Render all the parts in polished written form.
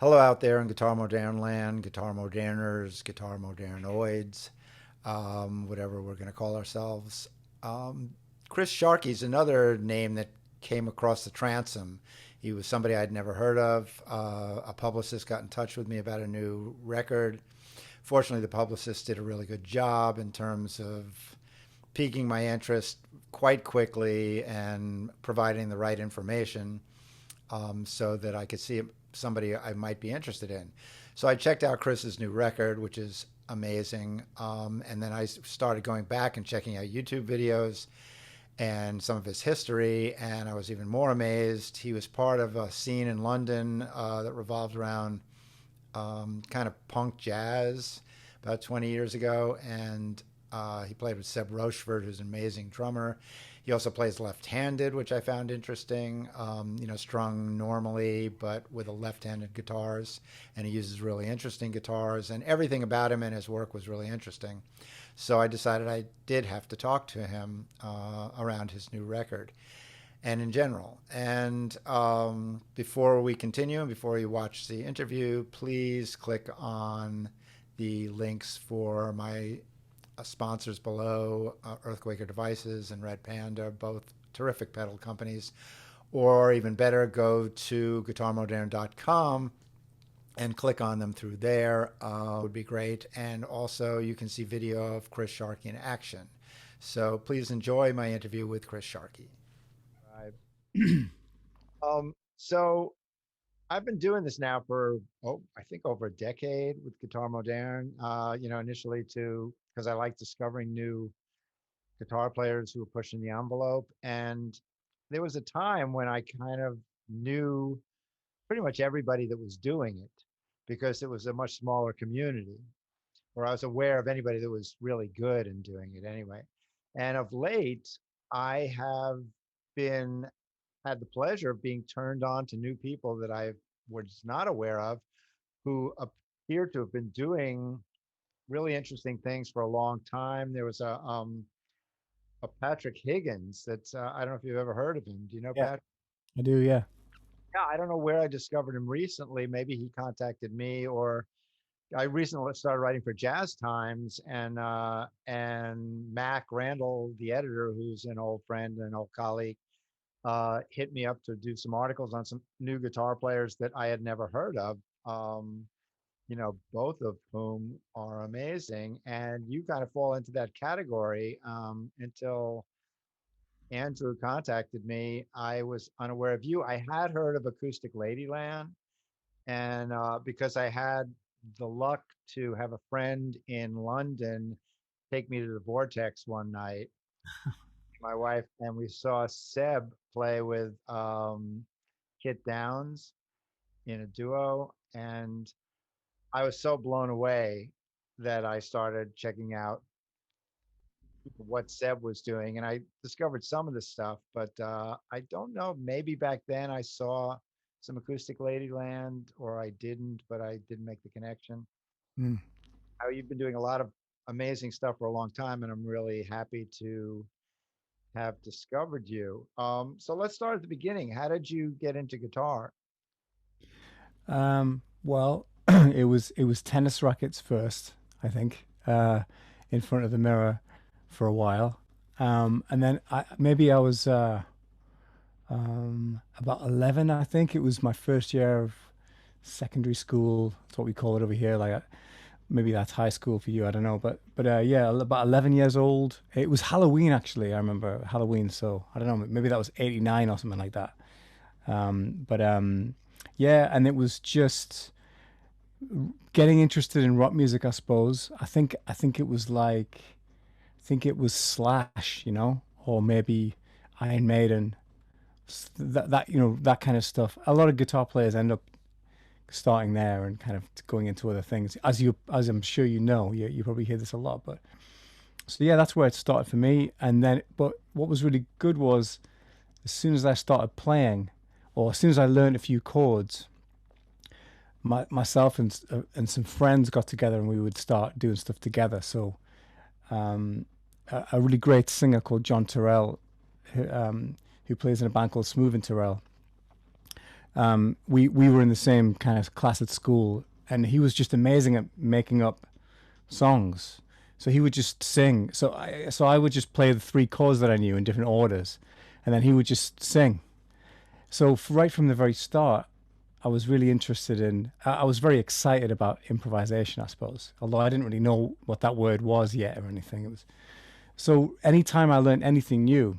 Hello out there in Guitar Moderne land, Guitar Moderners, Guitar Modernoids, whatever we're going to call ourselves. Um, Chris Sharkey is another name that came across the transom. He was somebody I'd never heard of. A publicist got in touch with me about a new record. Fortunately, the publicist did a really good job in terms of piquing my interest quite quickly and providing the right information so that I could see somebody I might be interested in. So I checked out Chris's new record, which is amazing. And then I started going back and checking out YouTube videos and some of his history. And I was even more amazed. He was part of a scene in London that revolved around kind of punk jazz about 20 years ago. And he played with Seb Rochefort, who's an amazing drummer. He also plays left-handed, which I found interesting. Strung normally, but with a left-handed guitars, and he uses really interesting guitars. And everything about him and his work was really interesting. So I decided I did have to talk to him around his new record and in general. And before we continue, and before you watch the interview, please click on the links for my sponsors below, Earthquaker Devices and Red Panda, both terrific pedal companies. Or even better, go to guitarmoderne.com and click on them through there. Would be great. And also, you can see video of Chris Sharkey in action. So please enjoy my interview with Chris Sharkey. Right. So I've been doing this now for, I think over a decade with Guitar Moderne. Initially because I like discovering new guitar players who were pushing the envelope. And there was a time when I kind of knew pretty much everybody that was doing it because it was a much smaller community, or I was aware of anybody that was really good in doing it anyway. And of late, I have been had the pleasure of being turned on to new people that I was not aware of who appear to have been doing really interesting things for a long time. There was a Patrick Higgins that I don't know if you've ever heard of him. Do you know Yeah, Pat? I do. Yeah. Yeah, I don't know where I discovered him recently. Maybe he contacted me, or I recently started writing for Jazz Times, and Mac Randall, the editor, who's an old friend and old colleague, hit me up to do some articles on some new guitar players that I had never heard of. Both of whom are amazing, and you kind of fall into that category. Until Andrew contacted me, I was unaware of you. I had heard of Acoustic Ladyland, and because I had the luck to have a friend in London take me to the Vortex one night, my wife, and we saw Seb play with Kit Downs in a duo, and I was so blown away that I started checking out what Seb was doing, and I discovered some of the stuff, but I don't know. Maybe back then I saw some Acoustic Ladyland, or I didn't, but I didn't make the connection. Mm. How you've been doing a lot of amazing stuff for a long time, and I'm really happy to have discovered you. So let's start at the beginning. How did you get into guitar? Well, it was tennis rackets first, I think, in front of the mirror for a while, and then maybe I was about 11. I think it was my first year of secondary school. That's what we call it over here. Maybe that's high school for you. I don't know, but yeah, about 11 years old. It was Halloween actually. I remember Halloween. So I don't know. Maybe that was 89 or something like that. But yeah, and it was just getting interested in rock music, I suppose. I think it was I think it was Slash, or maybe Iron Maiden, that kind of stuff. A lot of guitar players end up starting there and kind of going into other things. As I'm sure you probably hear this a lot, but so yeah, that's where it started for me. And then, but what was really good was as soon as I started playing, or as soon as I learned a few chords, myself and some friends got together and we would start doing stuff together. So a really great singer called John Terrell, who plays in a band called Smooth and Terrell, We were in the same kind of class at school, and he was just amazing at making up songs. So he would just sing. So I would just play the three chords that I knew in different orders, and then he would just sing. So right from the very start, I was really interested in. I was very excited about improvisation, I suppose. Although I didn't really know what that word was yet or anything. It was so anytime I learned anything new,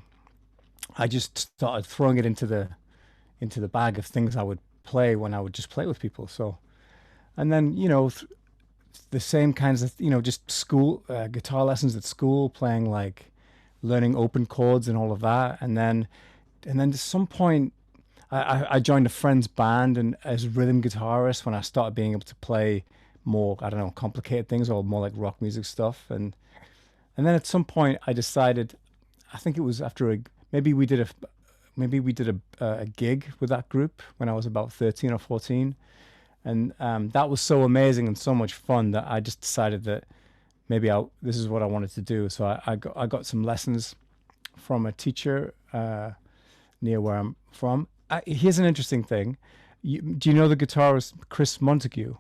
I just started throwing it into the bag of things I would play when I would just play with people. So and then the same kinds of just school guitar lessons at school, playing like learning open chords and all of that, and then at some point I joined a friend's band and as rhythm guitarist when I started being able to play more, I don't know, complicated things or more like rock music stuff. And then at some point I decided, I think it was after maybe we did a maybe we did a gig with that group when I was about 13 or 14. And that was so amazing and so much fun that I just decided that maybe this is what I wanted to do. So I got some lessons from a teacher near where I'm from. Here's an interesting thing. Do you know the guitarist Chris Montague?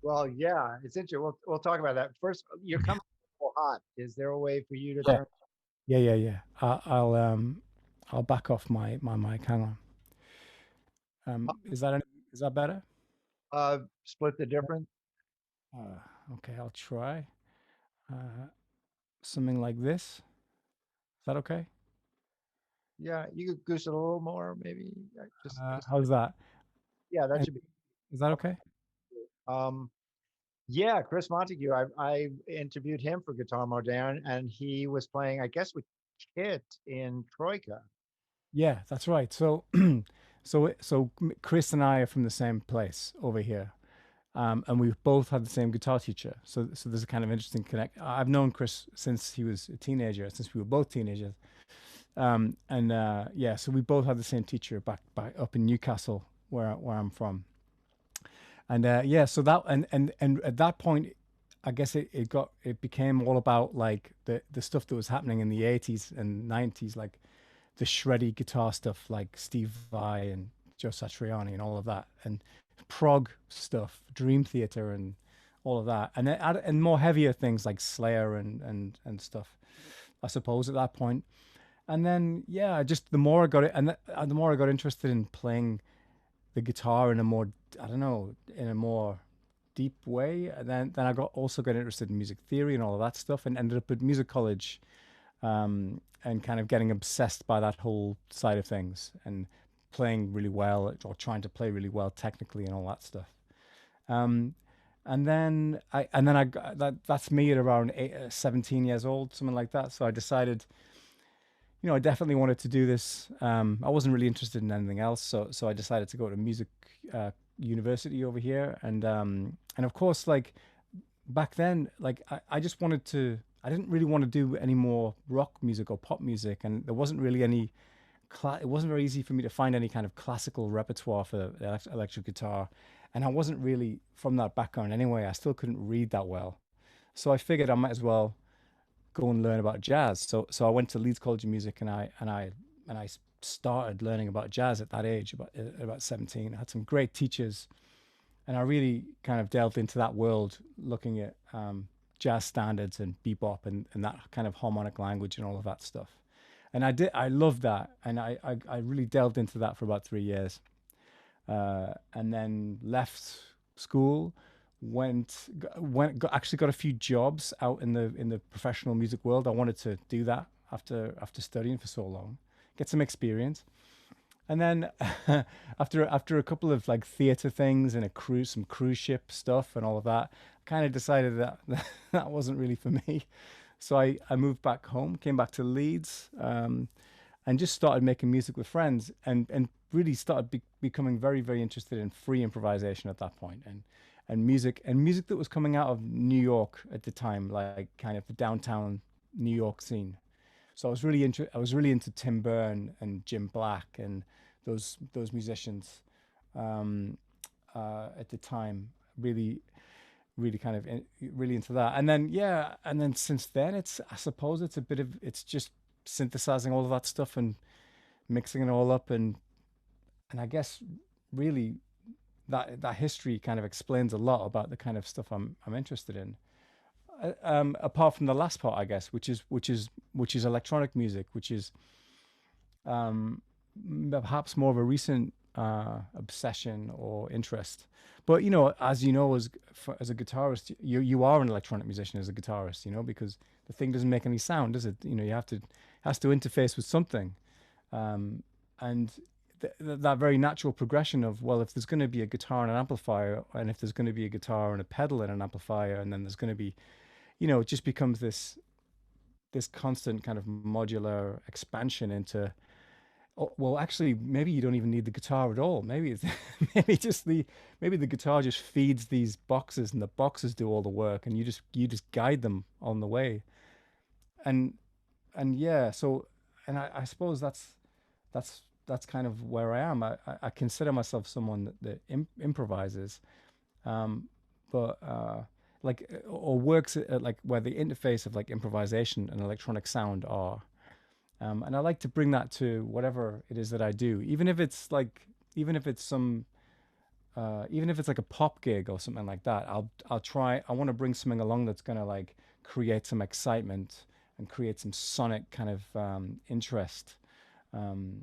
Well, yeah, it's interesting. We'll talk about that. First, you're coming a little hot. Is there a way for you to Yeah. turn Yeah, yeah, yeah. I'll back off my mic. Hang on. Is that better? split the difference? Okay, I'll try. Uh, something like this. Is that okay? Yeah, you could goose it a little more, maybe. Just How's that? yeah, that And should be. is that okay? Um, yeah, Chris Montague. I interviewed him for Guitar Moderne, and he was playing, I guess, with Kit in Troika. Yeah, that's right. So, Chris and I are from the same place over here, and we've both had the same guitar teacher. So there's a kind of interesting connect. I've known Chris since he was a teenager, since we were both teenagers, and yeah, so we both had the same teacher back up in Newcastle, where I'm from. And yeah, so that and at that point, I guess it became all about like the stuff that was happening in the 80s and 90s, like the shreddy guitar stuff like Steve Vai and Joe Satriani and all of that, and prog stuff, Dream Theater and all of that, and and more heavier things like Slayer and stuff. I suppose at that point, and then yeah, just the more I got it, and the more I got interested in playing the guitar in a more, I don't know, in a more deep way, and then I got interested in music theory and all of that stuff, and ended up at music college, and kind of getting obsessed by that whole side of things and playing really well or trying to play really well technically and all that stuff. Um, that's me at around 17 years old, something like that. So I decided, I definitely wanted to do this. I wasn't really interested in anything else, so I decided to go to music university over here, and of course, like back then, like I just wanted to. I didn't really want to do any more rock music or pop music, and there wasn't really any. It wasn't very easy for me to find any kind of classical repertoire for electric guitar, and I wasn't really from that background anyway. I still couldn't read that well, so I figured I might as well go and learn about jazz. So I went to Leeds College of Music, and I started learning about jazz at that age, about 17. I had some great teachers, and I really kind of delved into that world, looking at jazz standards and bebop and that kind of harmonic language and all of that stuff. And I loved that, and I really delved into that for about 3 years, and then left school, actually got a few jobs out in the professional music world. I wanted to do that after studying for so long, get some experience, and then after a couple of like theater things and some cruise ship stuff and all of that, I kind of decided that that wasn't really for me. So I moved back home, came back to Leeds, and just started making music with friends, and really started becoming very very interested in free improvisation at that point, and music that was coming out of New York at the time, like kind of the downtown New York scene. So I was really into Tim Byrne and Jim Black and those musicians, um, at the time. Really, really kind of really into that. And then yeah, and then since then, I suppose it's just synthesizing all of that stuff and mixing it all up, and I guess really that history kind of explains a lot about the kind of stuff I'm interested in. Apart from the last part, I guess, which is electronic music, which is um, perhaps more of a recent obsession or interest. But as you know, as a guitarist, you are an electronic musician as a guitarist, because the thing doesn't make any sound, does it? You have to has to interface with something, and that very natural progression of, well, if there's going to be a guitar and an amplifier, and if there's going to be a guitar and a pedal and an amplifier, and then there's going to be, it just becomes this constant kind of modular expansion into, oh, well, actually, maybe you don't even need the guitar at all. Maybe it's maybe the guitar just feeds these boxes, and the boxes do all the work, and you just guide them on the way. And yeah, so, and I suppose that's kind of where I am. I consider myself someone that improvises, um, but like, or works at like where the interface of like improvisation and electronic sound are. And I like to bring that to whatever it is that I do, even if it's some, even if it's like a pop gig or something like that. I'll try. I want to bring something along that's gonna like create some excitement and create some sonic kind of interest. Um,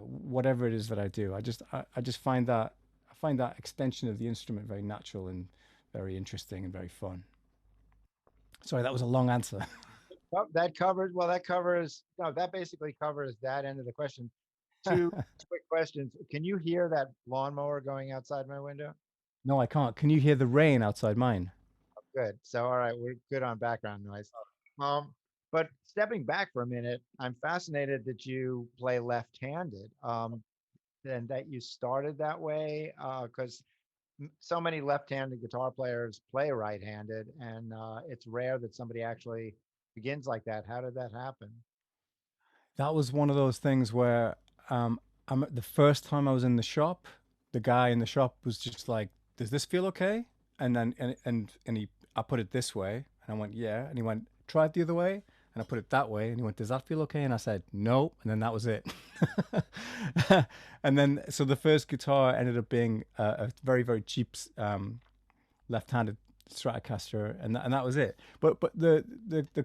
Whatever it is that I do, I just find that extension of the instrument very natural and very interesting and very fun. Sorry, that was a long answer. Oh, that covers, well, that covers, no, that basically covers that end of the question. Two quick questions. Can you hear that lawnmower going outside my window? No, I can't. Can you hear the rain outside mine? Good. So, all right, we're good on background noise. Um, but stepping back for a minute, I'm fascinated that you play left-handed, and that you started that way, because so many left-handed guitar players play right-handed, and it's rare that somebody actually begins like that. How did that happen? That was one of those things where the first time I was in the shop, the guy in the shop was just like, "Does this feel okay?" And then I put it this way, and I went, "Yeah," and he went, "Try it the other way," and I put it that way, and he went, "Does that feel okay?" And I said, "No," and then that was it. And then so the first guitar ended up being a very very cheap left-handed Stratocaster, and that was it. But the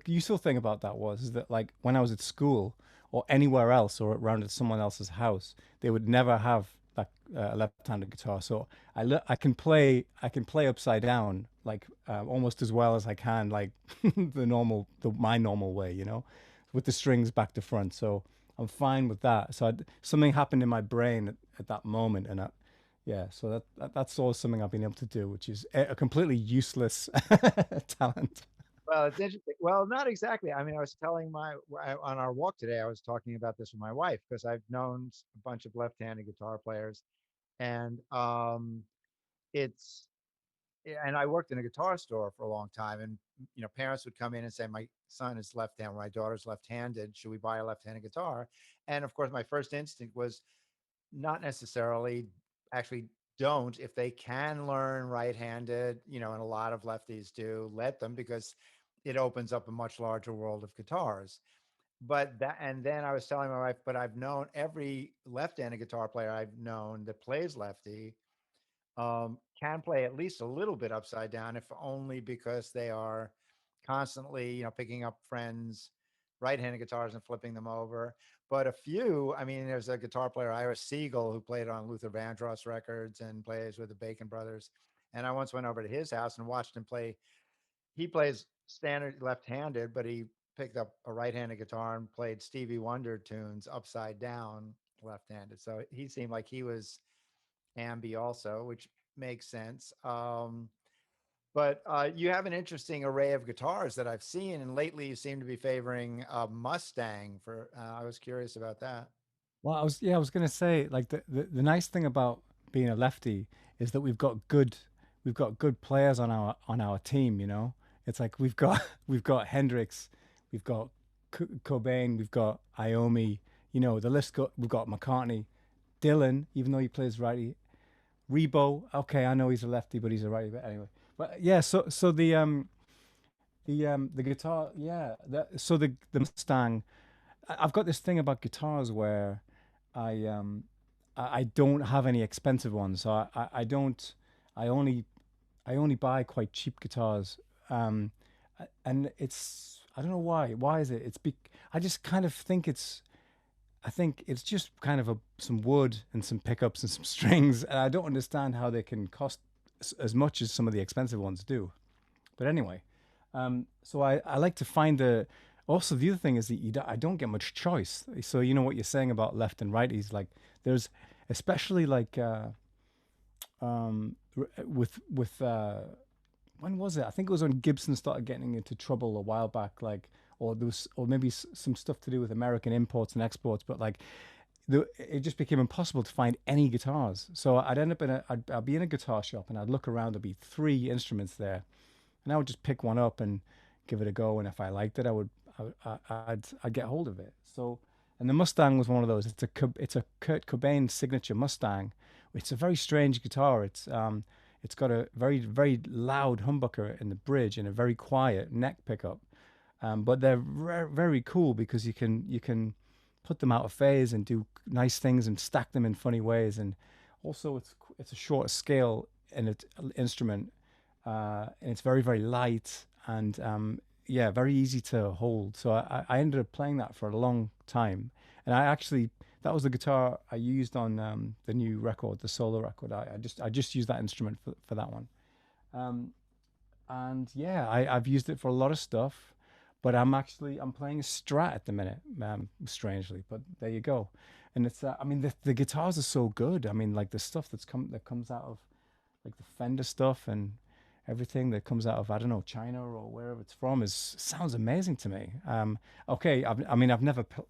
useful thing about that was is that, like, when I was at school or anywhere else or around at someone else's house, they would never have that left-handed guitar. So I can play upside down, like, almost as well as I can, like, my normal way, with the strings back to front. So I'm fine with that. So something happened in my brain at that moment, and yeah, so that's always something I've been able to do, which is a completely useless talent. Well, it's interesting. Well, not exactly. I mean, I was telling on our walk today, I was talking about this with my wife because I've known a bunch of left-handed guitar players, and it's and I worked in a guitar store for a long time, and parents would come in and say, "My son is left-handed, my daughter's left-handed. Should we buy a left-handed guitar?" And of course, my first instinct was not necessarily, actually don't. If they can learn right-handed, and a lot of lefties do, let them, because it opens up a much larger world of guitars. And then I was telling my wife, but I've known every left-handed guitar player I've known that plays lefty, can play at least a little bit upside down, if only because they are constantly, picking up friends' right-handed guitars and flipping them over. But a few, I mean, there's a guitar player, Ira Siegel, who played on Luther Vandross records and plays with the Bacon Brothers. And I once went over to his house and watched him play. He plays standard left-handed, but he picked up a right-handed guitar and played Stevie Wonder tunes upside down left-handed. So he seemed like he was ambi also, which makes sense. But you have an interesting array of guitars that I've seen, and lately you seem to be favoring a Mustang. For I was curious about that. Well, I was gonna say, like, the nice thing about being a lefty is that we've got good players on our team. It's like we've got Hendrix, we've got Cobain, we've got Iommi. We've got McCartney, Dylan, even though he plays righty. Rebo, okay, I know he's a lefty, but he's a righty. But anyway, but yeah, so the guitar, yeah. So the Mustang. I've got this thing about guitars where I I don't have any expensive ones, so I don't. I only I only buy quite cheap guitars, um, and it's I don't know why. Why is it? I just kind of think it's I think it's just kind of some wood and some pickups and some strings, and I don't understand how they can cost as much as some of the expensive ones do. But anyway, so I like to find the. Also, the other thing is that I don't get much choice. So you know what you're saying about left and right is like there's especially like with when was it? I think it was when Gibson started getting into trouble a while back. Like, or there was, or maybe some stuff to do with American imports and exports. But like, it just became impossible to find any guitars. So I'd end up I'd be in a guitar shop and I'd look around. There'd be three instruments there, and I would just pick one up and give it a go. And if I liked it, I'd get hold of it. So, and the Mustang was one of those. It's a Kurt Cobain signature Mustang. It's a very strange guitar. It's got a very loud humbucker in the bridge and a very quiet neck pickup. But they're very cool because you can put them out of phase and do nice things and stack them in funny ways. And also it's a short scale in its instrument, and it's very light and yeah, very easy to hold. So I ended up playing that for a long time, and that was the guitar I used on the new record, the solo record. I just used that instrument for that one. Um, and yeah, I've used it for a lot of stuff, but I'm playing a Strat at the minute, strangely. But there you go, and it's I mean the guitars are so good. I mean like the stuff that comes out of like the Fender stuff and everything that comes out of I don't know China or wherever it's from is sounds amazing to me. Okay, I mean I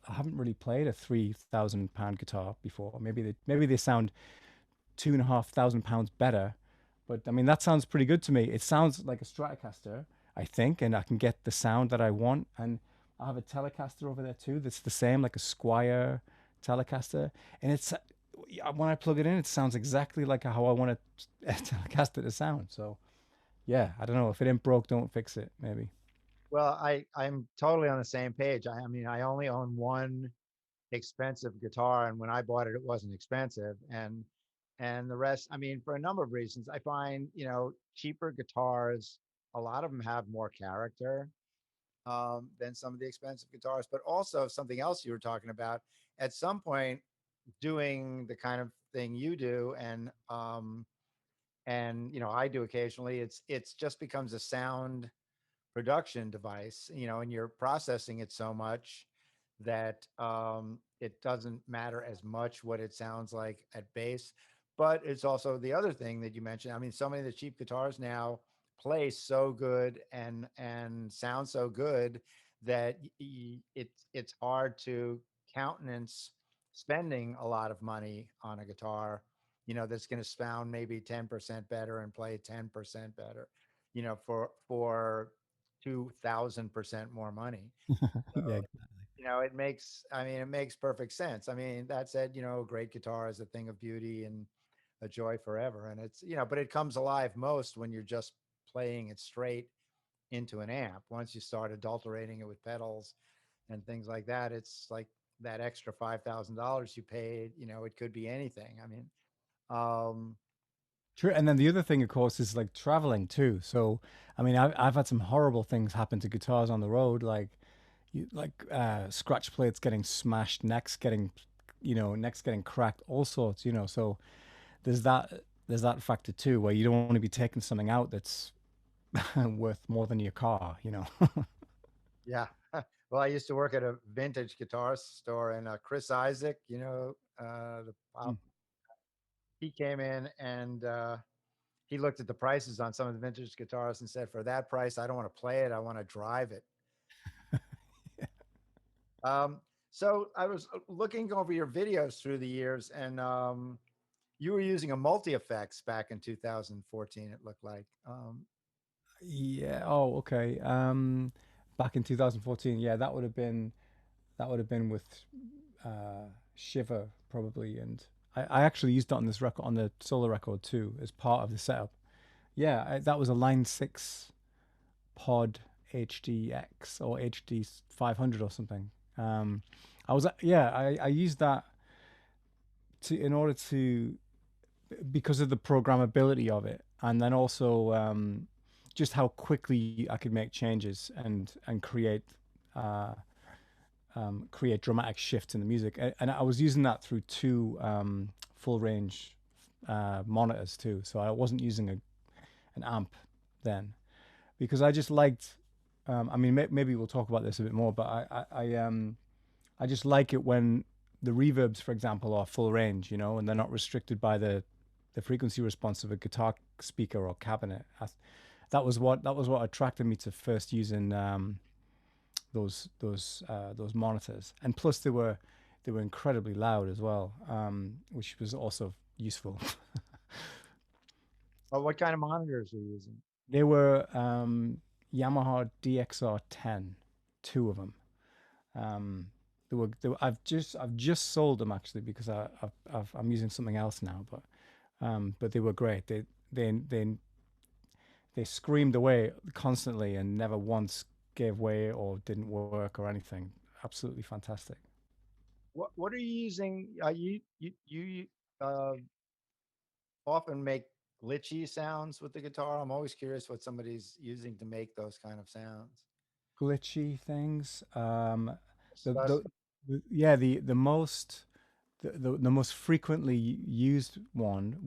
haven't really played a £3,000 guitar before. Maybe they sound £2,500 better, but I mean that sounds pretty good to me. It sounds like a Stratocaster, I think, and I can get the sound that I want. And I have a Telecaster over there too. That's the same, like a Squire Telecaster, and it's when I plug it in, it sounds exactly like how I want a Telecaster to sound. So yeah, I don't know if it ain't broke, don't fix it. Maybe. Well, I'm totally on the same page. I mean, I only own one expensive guitar, and when I bought it, it wasn't expensive, and the rest, I mean, for a number of reasons, I find, cheaper guitars, a lot of them have more character than some of the expensive guitars. But also something else you were talking about, at some point, doing the kind of thing you do, and I do occasionally, it's just becomes a sound production device, and you're processing it so much that it doesn't matter as much what it sounds like at bass. But it's also the other thing that you mentioned. I mean, so many of the cheap guitars now play so good and sound so good that it's hard to countenance spending a lot of money on a guitar, that's going to sound maybe 10% better and play 10% better, for 2,000% more money. So, Yeah. it makes perfect sense. I mean, that said, a great guitar is a thing of beauty and a joy forever. And it's, but it comes alive most when you're just playing it straight into an amp. Once you start adulterating it with pedals and things like that, it's like that extra $5,000 you paid, it could be anything. I mean, um, True. And then the other thing, of course, is like traveling too. So, I mean, I've had some horrible things happen to guitars on the road, scratch plates getting smashed, necks getting cracked, all sorts, So there's that factor too, where you don't want to be taking something out that's worth more than your car. yeah. Well, I used to work at a vintage guitar store, and Chris Isaac, the Mm. he came in and he looked at the prices on some of the vintage guitars and said, "For that price, I don't want to play it. I want to drive it." Um, so I was looking over your videos through the years, and you were using a multi effects back in 2014. It looked like. Yeah. Oh, okay. Back in 2014, yeah, that would have been with Shiver probably, and I actually used that on this record, on the solo record too, as part of the setup. Yeah, that was a Line 6 Pod HDX or HD 500 or something. I used that in order to, because of the programmability of it, and then also just how quickly I could make changes and uh, create dramatic shifts in the music. And I was using that through two full range monitors too. So I wasn't using an amp then because I just liked. I mean, maybe we'll talk about this a bit more, but I just like it when the reverbs, for example, are full range, and they're not restricted by the frequency response of a guitar speaker or cabinet. That was what attracted me to first using those monitors, and plus they were incredibly loud as well, which was also useful. Well, what kind of monitors are you using? They were Yamaha DXR 10, two of them. I've just sold them actually because I'm using something else now, but they were great. They screamed away constantly and never once gave way or didn't work or anything. Absolutely fantastic. What are you using? You uh, often make glitchy sounds with the guitar. I'm always curious what somebody's using to make those kind of sounds. Glitchy things. The, Discuss. yeah, the most frequently used one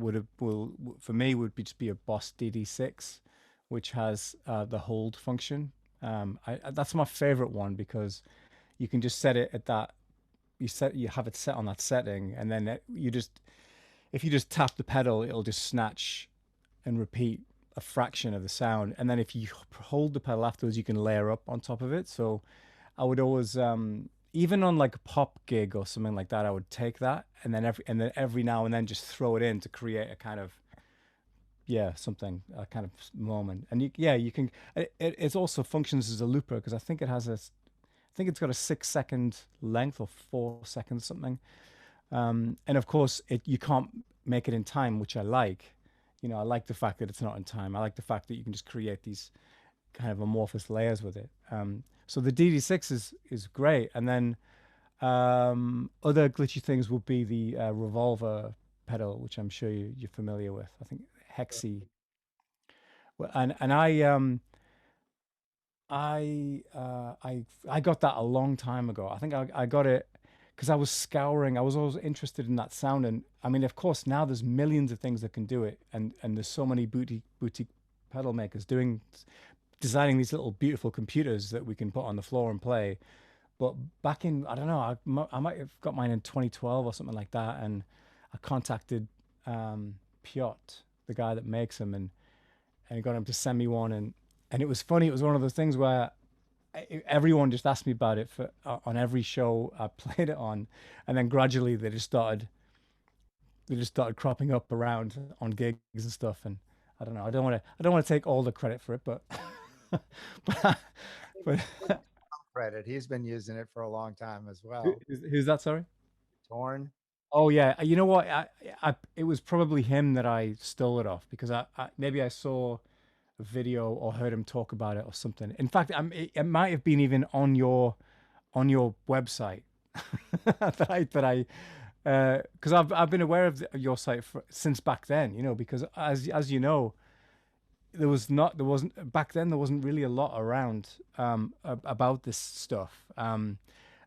for me would be just be a Boss DD6, which has the hold function. That's my favorite one because you can just set it at that. You have it set on that setting, and then if you just tap the pedal, it'll just snatch and repeat a fraction of the sound. And then if you hold the pedal afterwards, you can layer up on top of it. So I would always, even on like a pop gig or something like that, I would take that and then every now and then just throw it in to create a kind of something, a kind of moment. And you can. It also functions as a looper because I think it's got a 6 second length or 4 seconds something. And of course, you can't make it in time, which I like. I like the fact that it's not in time. I like the fact that you can just create these kind of amorphous layers with it. So the DD6 is great, and then other glitchy things would be the Revolver pedal, which I'm sure you're familiar with. I think Hexy. Well, and I got that a long time ago. I think I got it because I was scouring. I was always interested in that sound, and I mean, of course, now there's millions of things that can do it, and there's so many boutique pedal makers designing these little beautiful computers that we can put on the floor and play. But back in, I don't know, I might have got mine in 2012 or something like that, and I contacted Piot, the guy that makes them, and he got him to send me one, and it was funny. It was one of those things where everyone just asked me about it on every show I played it on, and then gradually they just started cropping up around on gigs and stuff. And I don't know. I don't want to take all the credit for it, but but, but Credit. He's been using it for a long time as well. who's that? Sorry. Torn. Oh yeah, you know what? It was probably him that I stole it off because maybe I saw a video or heard him talk about it or something. In fact, it might have been even on your website that I because I've been aware of your site since back then. Because as you know, there wasn't really a lot around about this stuff. And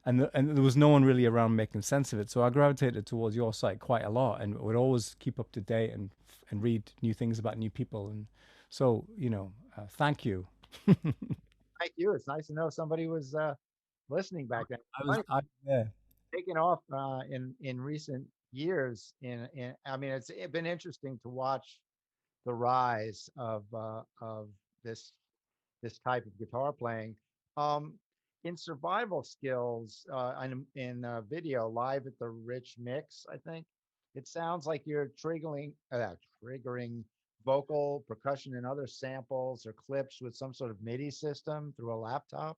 there was no one really around making sense of it. So I gravitated towards your site quite a lot, and would always keep up to date and read new things about new people. And so, thank you. Thank you. It's nice to know somebody was listening back then. I was, yeah. Taken off in recent years. I mean, it's been interesting to watch the rise of this this type of guitar playing. Um, in survival skills, in video live at the Rich Mix, I think it sounds like you're triggering vocal, percussion, and other samples or clips with some sort of MIDI system through a laptop.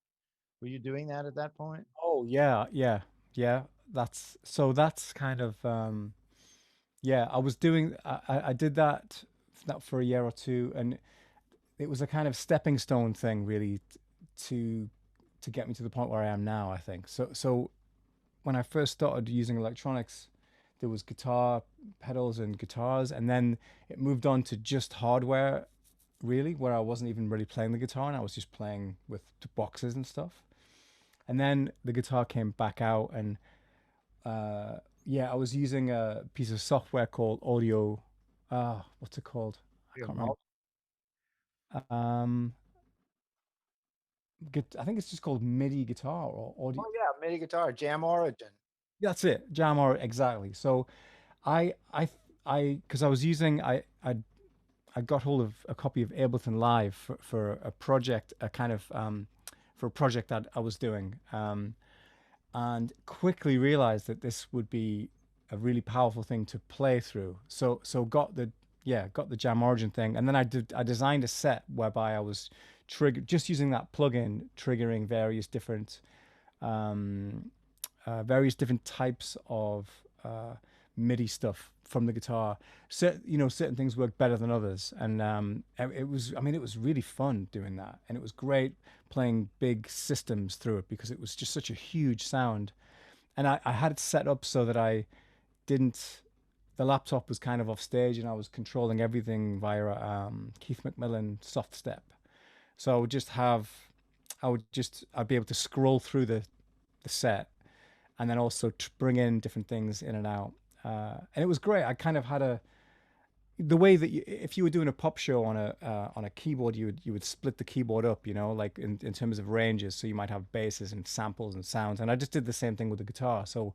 Were you doing that at that point? Oh yeah, yeah, yeah. That's kind of yeah. I did that for a year or two, and it was a kind of stepping stone thing, really, to to get me to the point where I am now. I think so. So when I first started using electronics there was guitar pedals and guitars, and then it moved on to just hardware, really, where I wasn't even really playing the guitar and I was just playing with boxes and stuff. And then the guitar came back out, and yeah, I was using a piece of software called Audio. What's it called? I Your can't remember. mul- Um, I think it's just called MIDI guitar or audio. Oh yeah, MIDI guitar, Jam Origin. That's it, Jammer, exactly. So I, I, because I was using, I got hold of a copy of Ableton Live for a project, a kind of, for a project that I was doing, and quickly realized that this would be a really powerful thing to play through. So got the, yeah, got the Jam Origin thing, and then I designed a set whereby I was just using that plugin, triggering various different types of MIDI stuff from the guitar. Certain things work better than others, and it was, I mean, it was really fun doing that, and it was great playing big systems through it because it was just such a huge sound. And I had it set up so that I didn't. The laptop was kind of off stage, and I was controlling everything via Keith McMillan soft step. So I'd be able to scroll through the set, and then also bring in different things in and out. And it was great. I kind of had the way that if you were doing a pop show on a keyboard, you would split the keyboard up, like in terms of ranges. So you might have basses and samples and sounds. And I just did the same thing with the guitar. So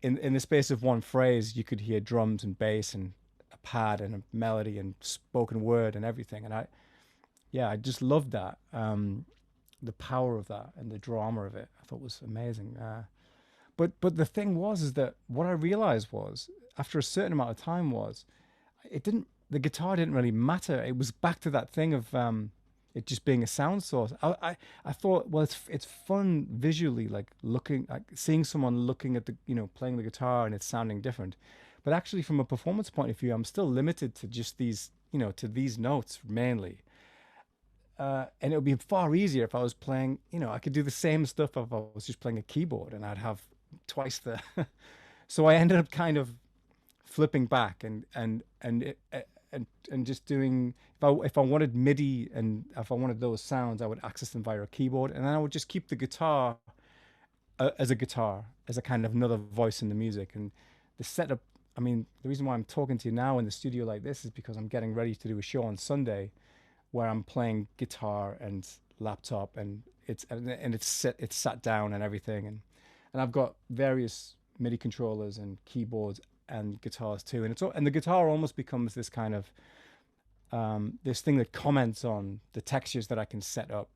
in the space of one phrase, you could hear drums and bass and a pad and a melody and spoken word and everything. And I just loved that. The power of that and the drama of it, I thought was amazing. But the thing was is that what I realized was after a certain amount of time was the guitar didn't really matter. It was back to that thing of it just being a sound source. I thought, well, it's fun visually, like looking, like seeing someone looking at the, playing the guitar and it's sounding different. But actually, from a performance point of view, I'm still limited to just these, to these notes mainly. And it would be far easier if I was playing, I could do the same stuff if I was just playing a keyboard and I'd have twice the. So I ended up kind of flipping back and just doing, if I wanted MIDI and if I wanted those sounds, I would access them via a keyboard, and then I would just keep the guitar as a guitar, as a kind of another voice in the music. And the setup, I mean, the reason why I'm talking to you now in the studio like this is because I'm getting ready to do a show on Sunday where I'm playing guitar and laptop, and it's sat down and everything, and I've got various MIDI controllers and keyboards and guitars too, and the guitar almost becomes this kind of this thing that comments on the textures that I can set up.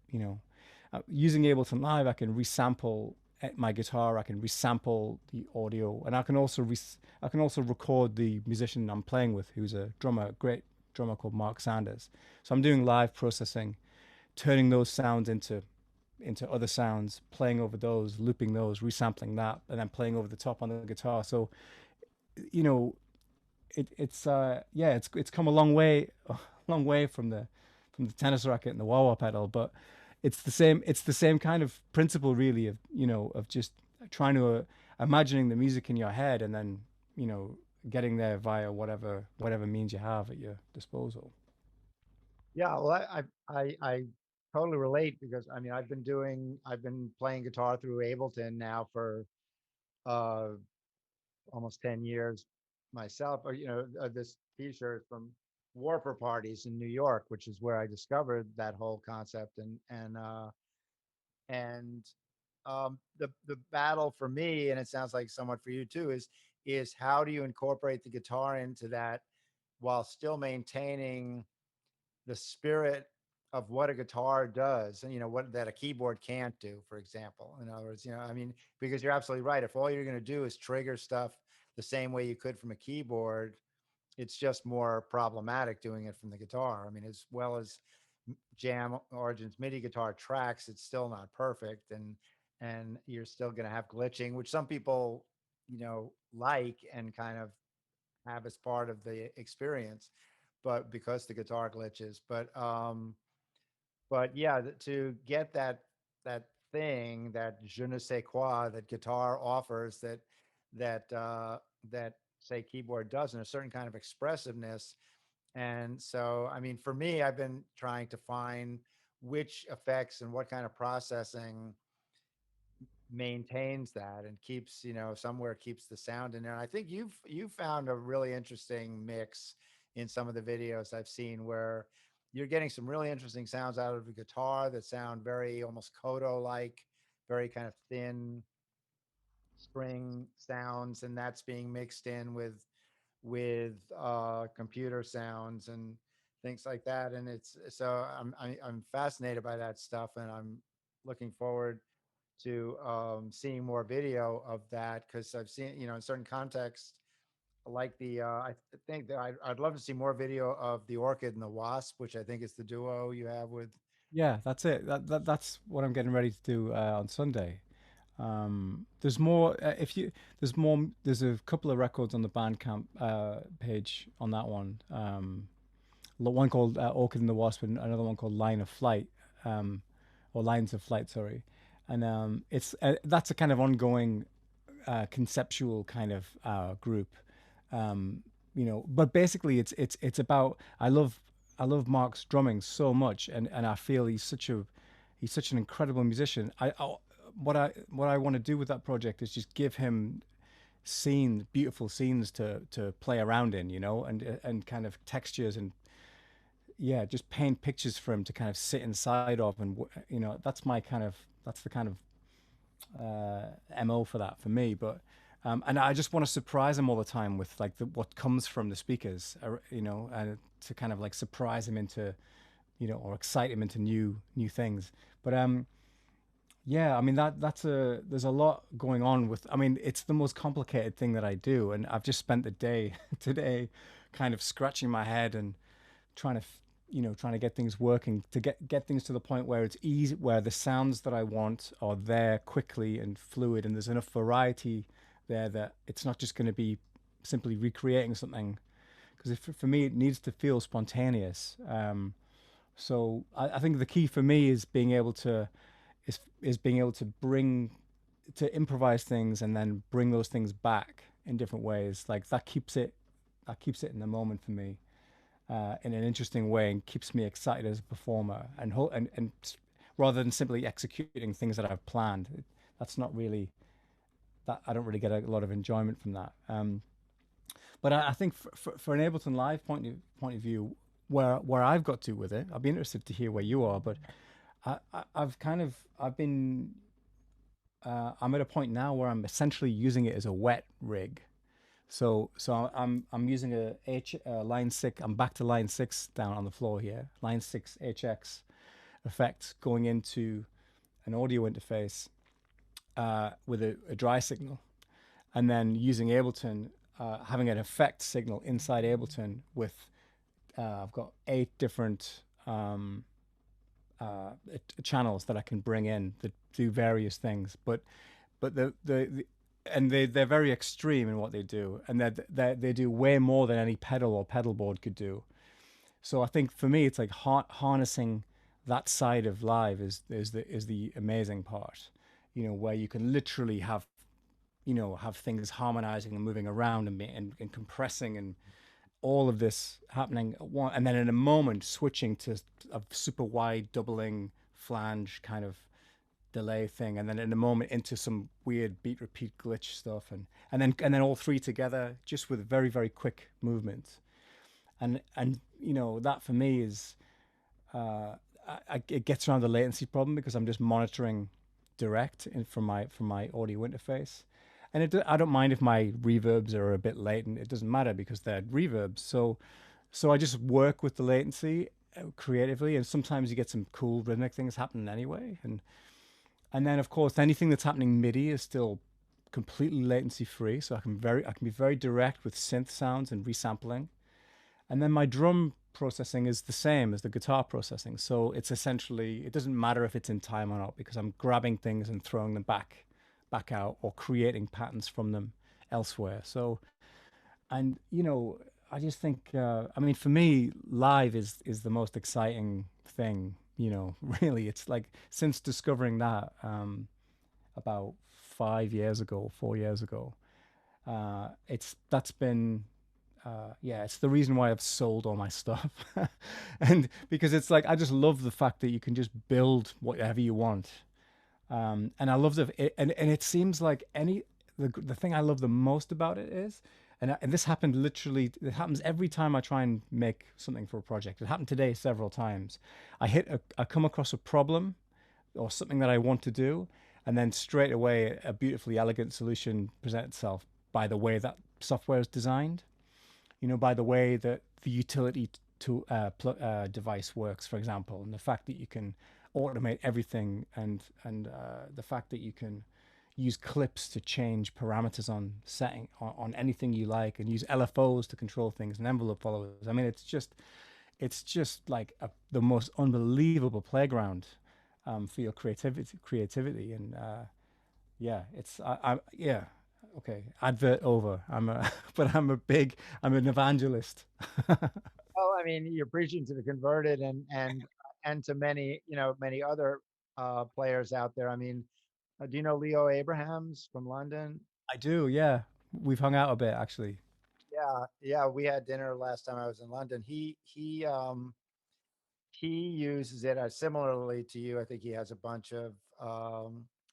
Using Ableton Live, I can resample my guitar, I can resample the audio, and I can also record the musician I'm playing with, who's a drummer, great drummer called Mark Sanders. So I'm doing live processing, turning those sounds into other sounds, playing over those, looping those, resampling that, and then playing over the top on the guitar. So you know, it's come a long way from the tennis racket and the wah wah pedal, but it's the same kind of principle really of of just trying to imagining the music in your head and then getting there via whatever means you have at your disposal. Yeah, well, I totally relate because I mean I've been playing guitar through Ableton now for uh almost 10 years myself. Or this T-shirt from Warper Parties in New York, which is where I discovered that whole concept. And the battle for me, and it sounds like somewhat for you too, is how do you incorporate the guitar into that while still maintaining the spirit of what a guitar does, and what that a keyboard can't do, for example. In other words, I mean, because you're absolutely right. If all you're going to do is trigger stuff the same way you could from a keyboard, it's just more problematic doing it from the guitar. I mean, as well as Jam Origins MIDI guitar tracks, it's still not perfect, and you're still going to have glitching, which some people like and kind of have as part of the experience, but because the guitar glitches. But yeah, to get that thing, that je ne sais quoi that guitar offers, that that say keyboard does, and a certain kind of expressiveness. And so, I mean, for me, I've been trying to find which effects and what kind of processing maintains that and keeps, somewhere keeps the sound in there. And I think you've found a really interesting mix in some of the videos I've seen where you're getting some really interesting sounds out of the guitar that sound very almost Kodo like, very kind of thin string sounds, and that's being mixed in with computer sounds and things like that. And it's so I'm fascinated by that stuff, and I'm looking forward to seeing more video of that, because I've seen, in certain contexts, like I think that I'd love to see more video of the Orchid and the Wasp, which I think is the duo you have with. Yeah, that's it. That's what I'm getting ready to do on Sunday. There's more. If you there's more. There's a couple of records on the Bandcamp page on that one. One called Orchid and the Wasp, and another one called Line of Flight, or Lines of Flight. Sorry, and it's that's a kind of ongoing conceptual kind of group. But basically it's about I love Mark's drumming so much, and I feel he's such an incredible musician. What I want to do with that project is just give him beautiful scenes to play around in, and kind of textures, and yeah, just paint pictures for him to kind of sit inside of, and that's the kind of mo for that for me. But and I just want to surprise him all the time with like what comes from the speakers, and to kind of like surprise him into, or excite him into new things. But yeah, I mean there's a lot going on with. I mean, it's the most complicated thing that I do, and I've just spent the day today kind of scratching my head and trying to trying to get things working, to get things to the point where it's easy, where the sounds that I want are there quickly and fluid, and there's enough variety there that it's not just going to be simply recreating something, because for me it needs to feel spontaneous. So I think the key for me is being able to is being able to improvise things and then bring those things back in different ways. Like that keeps it in the moment for me, in an interesting way, and keeps me excited as a performer, and rather than simply executing things that I've planned. That's not really that I don't really get a lot of enjoyment from that. But I think for an Ableton Live point of view, where I've got to with it, I'd be interested to hear where you are. But I've been I'm at a point now where I'm essentially using it as a wet rig. So I'm using a line six. I'm back to line six down on the floor here. Line six HX effect going into an audio interface with a dry signal, and then using Ableton, having an effect signal inside Ableton with I've got 8 different channels that I can bring in that do various things, but the and they're very extreme in what they do, and they do way more than any pedal or pedal board could do. So I think for me, it's like harnessing that side of live is the amazing part, where you can literally have things harmonizing and moving around, and compressing, and all of this happening at one, and then in a moment switching to a super wide doubling flange kind of delay thing, and then in a moment into some weird beat repeat glitch stuff, and then all three together just with very very quick movement. And that for me is it gets around the latency problem, because I'm just monitoring direct from my audio interface. And I don't mind if my reverbs are a bit latent. It doesn't matter because they're reverbs. So I just work with the latency creatively, and sometimes you get some cool rhythmic things happening anyway. And then of course anything that's happening MIDI is still completely latency free, so I can be very direct with synth sounds and resampling. And then my drum processing is the same as the guitar processing. So it's essentially, it doesn't matter if it's in time or not, because I'm grabbing things and throwing them back out, or creating patterns from them elsewhere. So, and I just think, I mean, for me, live is the most exciting thing. Really, it's like since discovering that about 5 years ago, 4 years ago, It's that's been yeah, it's the reason why I've sold all my stuff. And because it's like I just love the fact that you can just build whatever you want. And I love and it seems like the thing I love the most about it is, and this happened literally, it happens every time I try and make something for a project. It happened today several times. I come across a problem or something that I want to do, and then straight away a beautifully elegant solution presents itself by the way that software is designed. By the way that the utility to device works, for example, and the fact that you can automate everything, and the fact that you can use clips to change parameters on setting on anything you like, and use LFOs to control things and envelope followers. I mean, it's just like the most unbelievable playground for your creativity, and yeah, yeah. Okay, advert over. But I'm an evangelist. Well, I mean, you're preaching to the converted, and to many, many other players out there. I mean, do you know Leo Abrahams from London? I do, yeah. We've hung out a bit actually. Yeah, yeah, we had dinner last time I was in London. He uses it similarly to you. I think he has a bunch of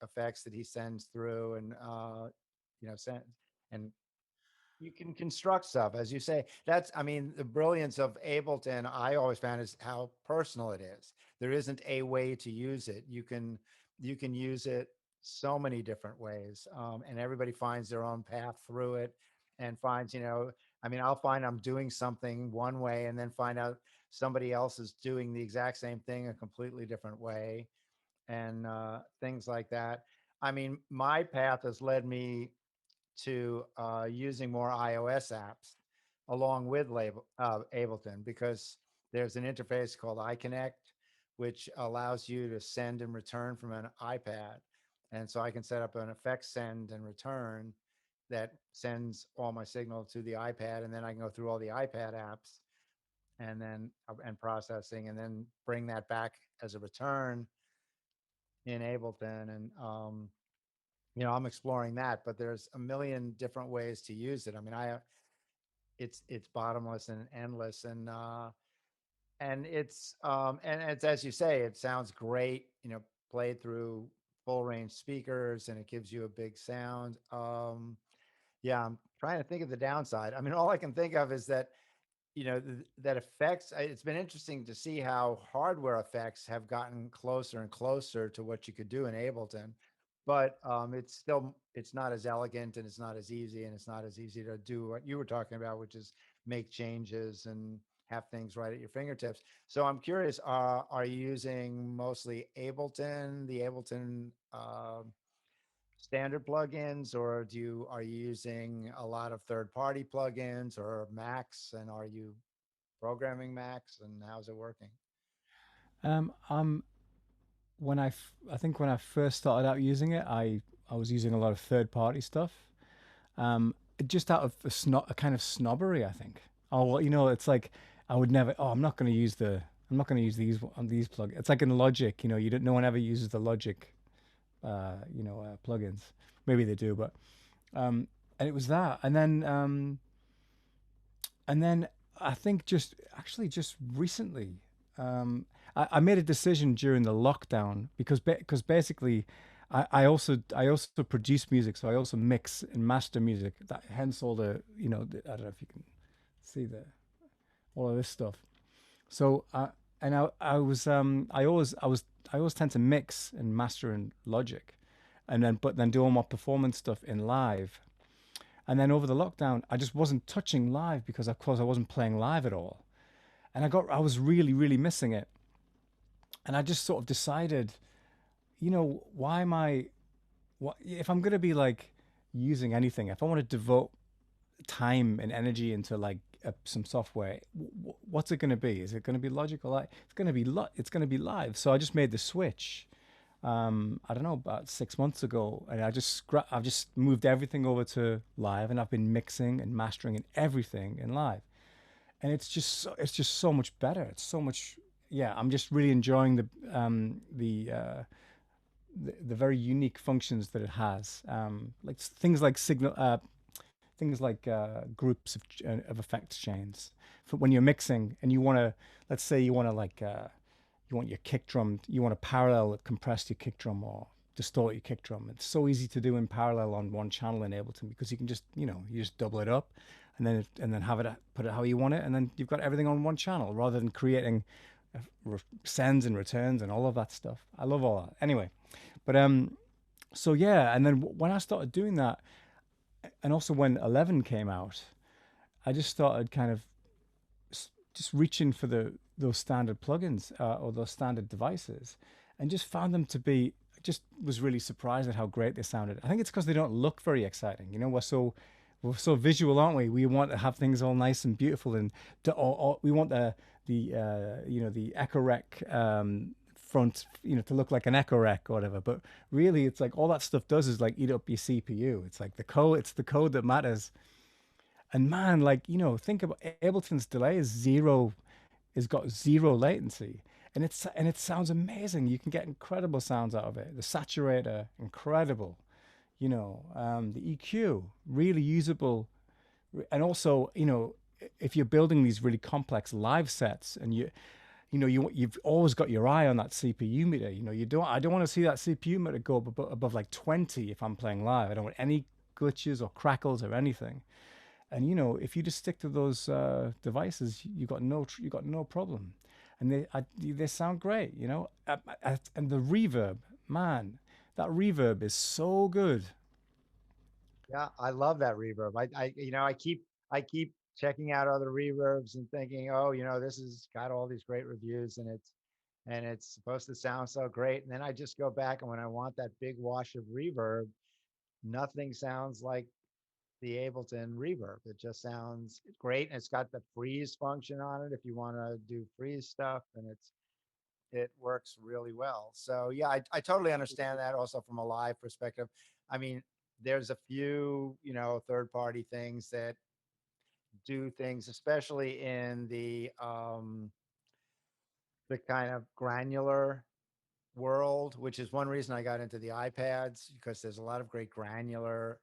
effects that he sends through, and send and you can construct stuff, as you say. That's, I mean, the brilliance of Ableton, I always found, is how personal it is. There isn't a way to use it. You can use it so many different ways, and everybody finds their own path through it, and finds, I mean, I'll find I'm doing something one way, and then find out somebody else is doing the exact same thing a completely different way, and things like that. I mean, my path has led me to using more iOS apps along with Ableton, because there's an interface called iConnect, which allows you to send and return from an iPad. And so I can set up an effects send and return that sends all my signal to the iPad, and then I can go through all the iPad apps, and then and processing, and then bring that back as a return in Ableton. And I'm exploring that, but there's a million different ways to use it. I mean, it's bottomless and endless, and it's as you say, it sounds great, played through full range speakers, and it gives you a big sound. Yeah, I'm trying to think of the downside. I mean, all I can think of is that, that effects, it's been interesting to see how hardware effects have gotten closer and closer to what you could do in Ableton, but it's not as elegant, and it's not as easy, and it's not as easy to do what you were talking about, which is make changes and have things right at your fingertips. So I'm curious, are you using mostly Ableton, the Ableton standard plugins, or are you using a lot of third-party plugins or Macs, and are you programming Macs, and how's it working? I'm I think when I first started out using it, I was using a lot of third party stuff. Just out of a kind of snobbery, I think. Oh well, it's like I would never. Oh, I'm not going to use these on these plug. It's like in Logic, you don't. No one ever uses the Logic, plugins. Maybe they do, but and it was that, and then I think just recently, I made a decision during the lockdown because basically, I also produce music, so I also mix and master music. Hence all I don't know if you can see all of this stuff. So and I always tend to mix and master in Logic, and then do all my performance stuff in Live. And then over the lockdown, I just wasn't touching live because, of course, I wasn't playing live at all. And I was really, really missing it. And I just sort of decided, why am I, what, if I'm going to be like using anything, if I want to devote time and energy into like some software, what's it going to be? Is it going to be logical? It's going to be live. So I just made the switch. I don't know, about 6 months ago, and I've just moved everything over to live, and I've been mixing and mastering and everything in live, and it's just so much better. It's so much, yeah. I'm just really enjoying the very unique functions that it has, like things like things like groups of effects chains. For when you're mixing and you want to, let's say you want to you want your kick drum, you want to parallel compress your kick drum or distort your kick drum. It's so easy to do in parallel on one channel in Ableton because you can just, you just double it up and then have it put it how you want it, and then you've got everything on one channel rather than creating sends and returns and all of that stuff. I love all that. Anyway, but so yeah, and then when I started doing that, and also when 11 came out, I just started kind of just reaching for those standard plugins or those standard devices, and just found them to be just was really surprised at how great they sounded. I think it's because they don't look very exciting. We're so visual, aren't we? We want to have things all nice and beautiful, and or we want the Echo Rec front, to look like an Echo Rec or whatever. But really, it's like all that stuff does is like eat up your CPU. It's like the code. It's the code that matters. And man, think about Ableton's delay is zero, has got zero latency, and it sounds amazing. You can get incredible sounds out of it. The saturator, incredible. The EQ, really usable, and also, if you're building these really complex live sets, and you've always got your eye on that CPU meter. I don't want to see that CPU meter go above like 20 if I'm playing live. I don't want any glitches or crackles or anything. And if you just stick to those devices, you got no problem, and they sound great. And the reverb, man, that reverb is so good. Yeah, I love that reverb. I keep checking out other reverbs and thinking, oh, this has got all these great reviews, and it's supposed to sound so great. And then I just go back, and when I want that big wash of reverb, nothing sounds like the Ableton reverb. It just sounds great, and it's got the freeze function on it if you want to do freeze stuff, and it works really well. So yeah, I totally understand that also from a live perspective. I mean, there's a few, third party things that do things, especially in the kind of granular world, which is one reason I got into the iPads, because there's a lot of great granular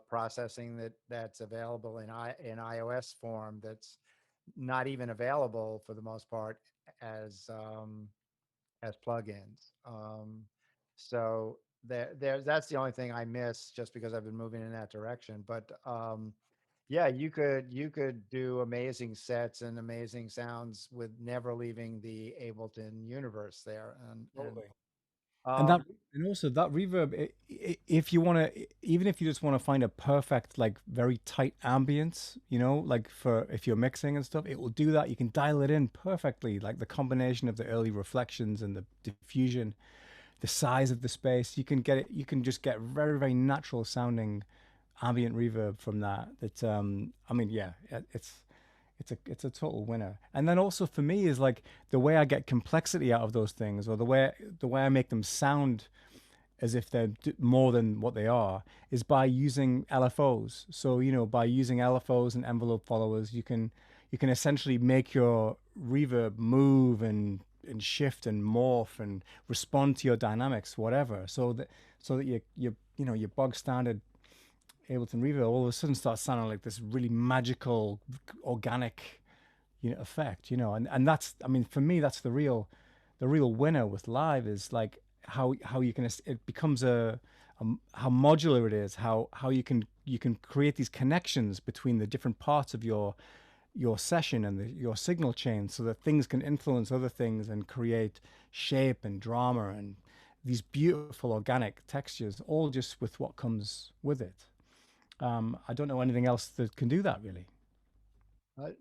processing that's available in iOS form that's not even available for the most part as plugins. So that's the only thing I miss, just because I've been moving in that direction. But yeah, you could do amazing sets and amazing sounds with never leaving the Ableton universe there. And Totally. And um, that, and also that reverb, if you want to, even if you just want to find a perfect, like very tight ambience, like for if you're mixing and stuff, it will do that. You can dial it in perfectly, like the combination of the early reflections and the diffusion, the size of the space. You can get it. You can just get very, very natural sounding ambient reverb from that. I mean, yeah, it's a total winner. And then also for me is like the way I get complexity out of those things, or the way I make them sound as if they're more than what they are, is by using LFOs. So by using LFOs and envelope followers, you can essentially make your reverb move and shift and morph and respond to your dynamics, whatever. So that your bog standard Ableton Reverb all of a sudden starts sounding like this really magical, organic, effect, and that's, I mean, for me, that's the real winner with live, is like how you can, it becomes how modular it is, how you can create these connections between the different parts of your session and your signal chain, so that things can influence other things and create shape and drama and these beautiful organic textures, all just with what comes with it. I don't know anything else that can do that really.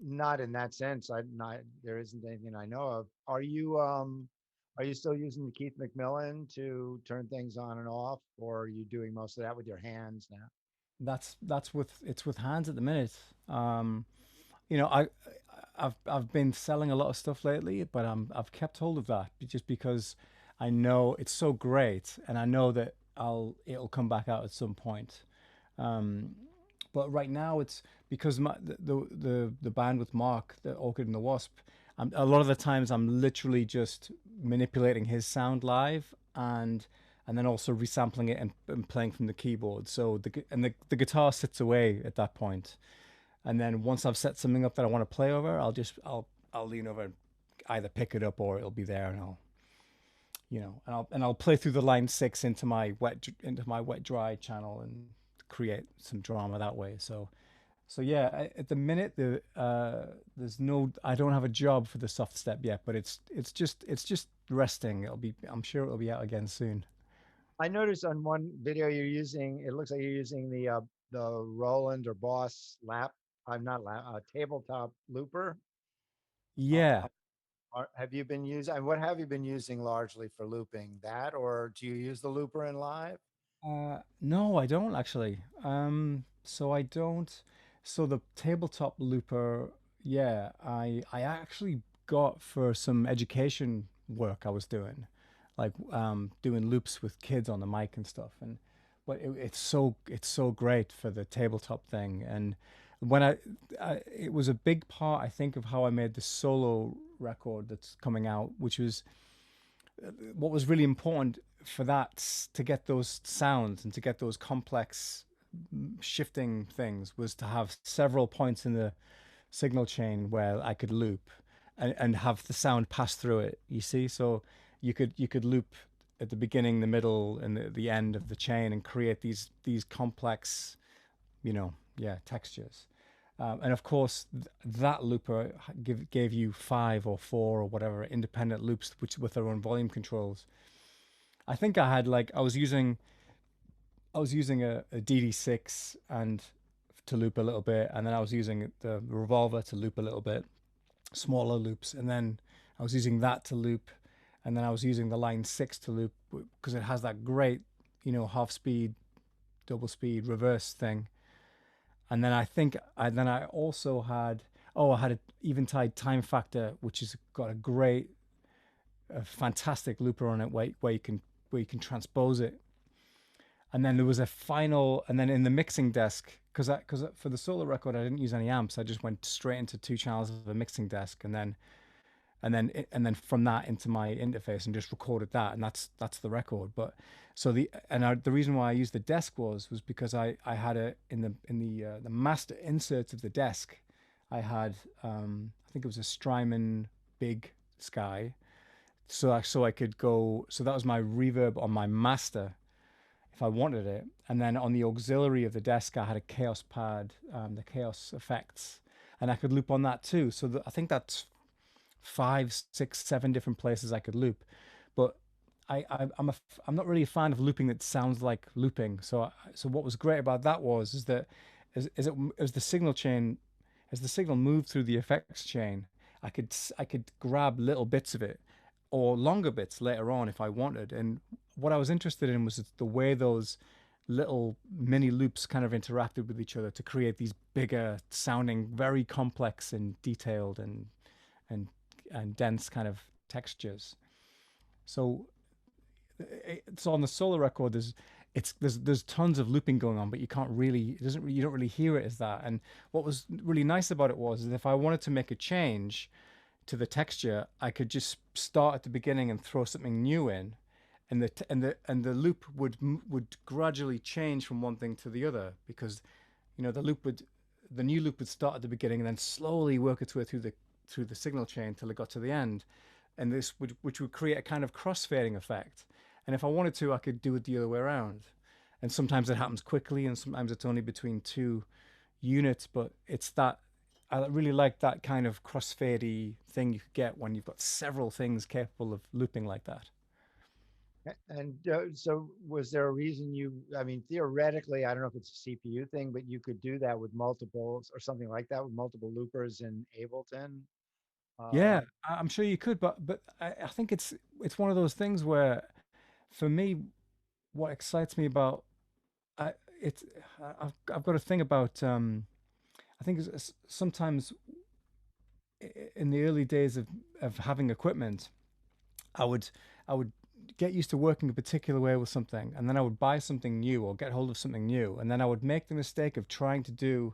not in that sense. There isn't anything I know of. Are you still using the Keith McMillan to turn things on and off, or are you doing most of that with your hands now? It's with hands at the minute. You know, I I've been selling a lot of stuff lately, but I've kept hold of that just because I know it's so great, and I know that it'll come back out at some point. Um, but right now it's because the band with Mark, the Orchid and the Wasp, a lot of the times I'm literally just manipulating his sound live, and and then also resampling it and playing from the keyboard. So the guitar sits away at that point, and then once I've set something up that I want to play over, I'll lean over and either pick it up or it'll be there, and I'll play through the line six into my wet dry channel and create some drama that way. So yeah, at the minute there's no I don't have a job for the soft step yet, but it's just resting. I'm sure it'll be out again soon. I noticed on one video you're using, it looks like you're using the Roland or Boss I'm not tabletop looper. Yeah. Uh, have you been using, and what have you been using largely for looping that, or do you use the looper in live? No, I don't actually. So I don't. So the tabletop looper, yeah, I actually got for some education work I was doing, like doing loops with kids on the mic and stuff. And but it's so great for the tabletop thing. And when it was a big part, I think, of how I made the solo record that's coming out, which was what was really important for that to get those sounds and to get those complex shifting things was to have several points in the signal chain where I could loop and have the sound pass through it. You see, so you could loop at the beginning, the middle, and the end of the chain and create these complex, yeah, textures. And of course, that looper gave you five or four or whatever independent loops, which with their own volume controls. I think I had like I was using a DD6 and to loop a little bit, and then I was using the Revolver to loop a little bit, smaller loops, and then I was using that to loop, and then I was using the Line 6 to loop because it has that great, half speed, double speed reverse thing. And then I also had I had an Eventide Time Factor, which has got a fantastic looper on it where you can transpose it. And then there was a final, and then in the mixing desk, because for the solo record I didn't use any amps, I just went straight into two channels of a mixing desk, and then from that into my interface and just recorded that, and that's the record. But so the reason why I used the desk was because I had the master inserts of the desk. I had I think it was a Strymon Big Sky, so I could go. So that was my reverb on my master if I wanted it, and then on the auxiliary of the desk I had a Chaos pad, the Chaos effects, and I could loop on that too. So I think that's five, six, seven different places I could loop. But I'm not really a fan of looping that sounds like looping. So what was great about that is that as the signal chain, as the signal moved through the effects chain, I could grab little bits of it or longer bits later on if I wanted. And what I was interested in was the way those little mini loops kind of interacted with each other to create these bigger sounding, very complex and detailed and and dense kind of textures. So it's on the solo record. There's tons of looping going on, but you don't really hear it as that. And what was really nice about it was if I wanted to make a change to the texture, I could just start at the beginning and throw something new in, and the loop would gradually change from one thing to the other because the new loop would start at the beginning and then slowly work its way through the signal chain till it got to the end, and which would create a kind of crossfading effect. And if I wanted to, I could do it the other way around. And sometimes it happens quickly, and sometimes it's only between two units. But I really like that kind of crossfadey thing you could get when you've got several things capable of looping like that. And so was there a reason I mean, theoretically, I don't know if it's a CPU thing, but you could do that with multiples or something like that with multiple loopers in Ableton. Yeah, Um, I'm sure you could, but I think it's one of those things where, for me, what excites me about I it's I've got a thing about I think sometimes in the early days of having equipment, I would I would get used to working a particular way with something, and then I would buy something new or get hold of something new, and then I would make the mistake of trying to do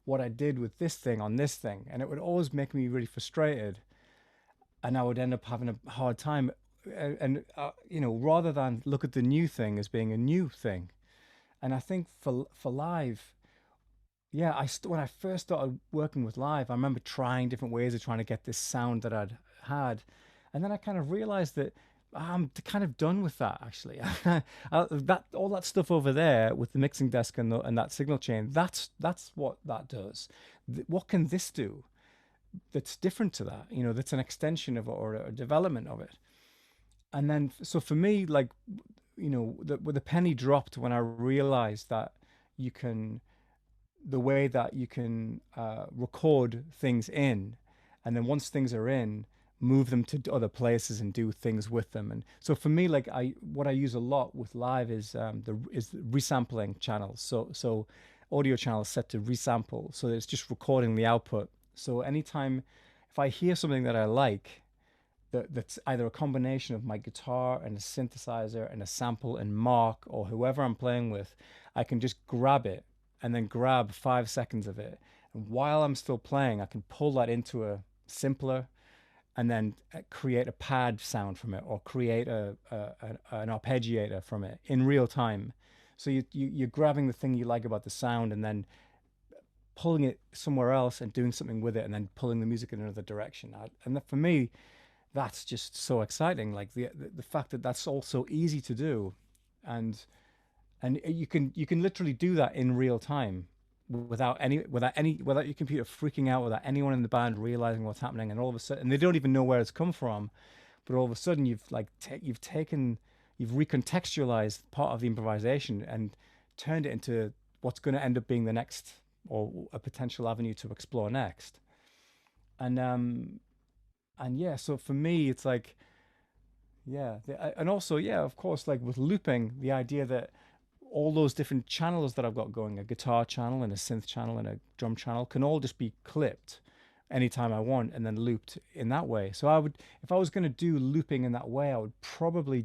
what I did with this thing on this thing, and it would always make me really frustrated, and I would end up having a hard time. rather than look at the new thing as being a new thing. And I think for live, yeah, when I first started working with live, I remember trying different ways of trying to get this sound that I'd had, and then I kind of realized that I'm kind of done with that actually. That all that stuff over there with the mixing desk and that signal chain, that's what that does. What can this do that's different to that? That's an extension of it or a development of it. And then so for me, like the penny dropped when I realized that you can the way that you can record things in, and then once things are in, move them to other places and do things with them. And so for me, like what I use a lot with live is resampling channels. So audio channels set to resample, so that it's just recording the output. So anytime if I hear something that I like, that's either a combination of my guitar and a synthesizer and a sample and Mark or whoever I'm playing with, I can just grab it and then grab 5 seconds of it. And while I'm still playing, I can pull that into a simpler and then create a pad sound from it or create an arpeggiator from it in real time. So you're grabbing the thing you like about the sound and then pulling it somewhere else and doing something with it and then pulling the music in another direction. And for me, that's just so exciting. Like the fact that that's all so easy to do, and you can literally do that in real time without your computer freaking out, without anyone in the band realizing what's happening, and all of a sudden, and they don't even know where it's come from, but all of a sudden you've recontextualized part of the improvisation and turned it into what's going to end up being the next or a potential avenue to explore next. And yeah, so for me, it's like, yeah, and also, yeah, of course, like with looping, the idea that all those different channels that I've got going, a guitar channel and a synth channel and a drum channel, can all just be clipped anytime I want and then looped in that way. So if I was going to do looping in that way, I would probably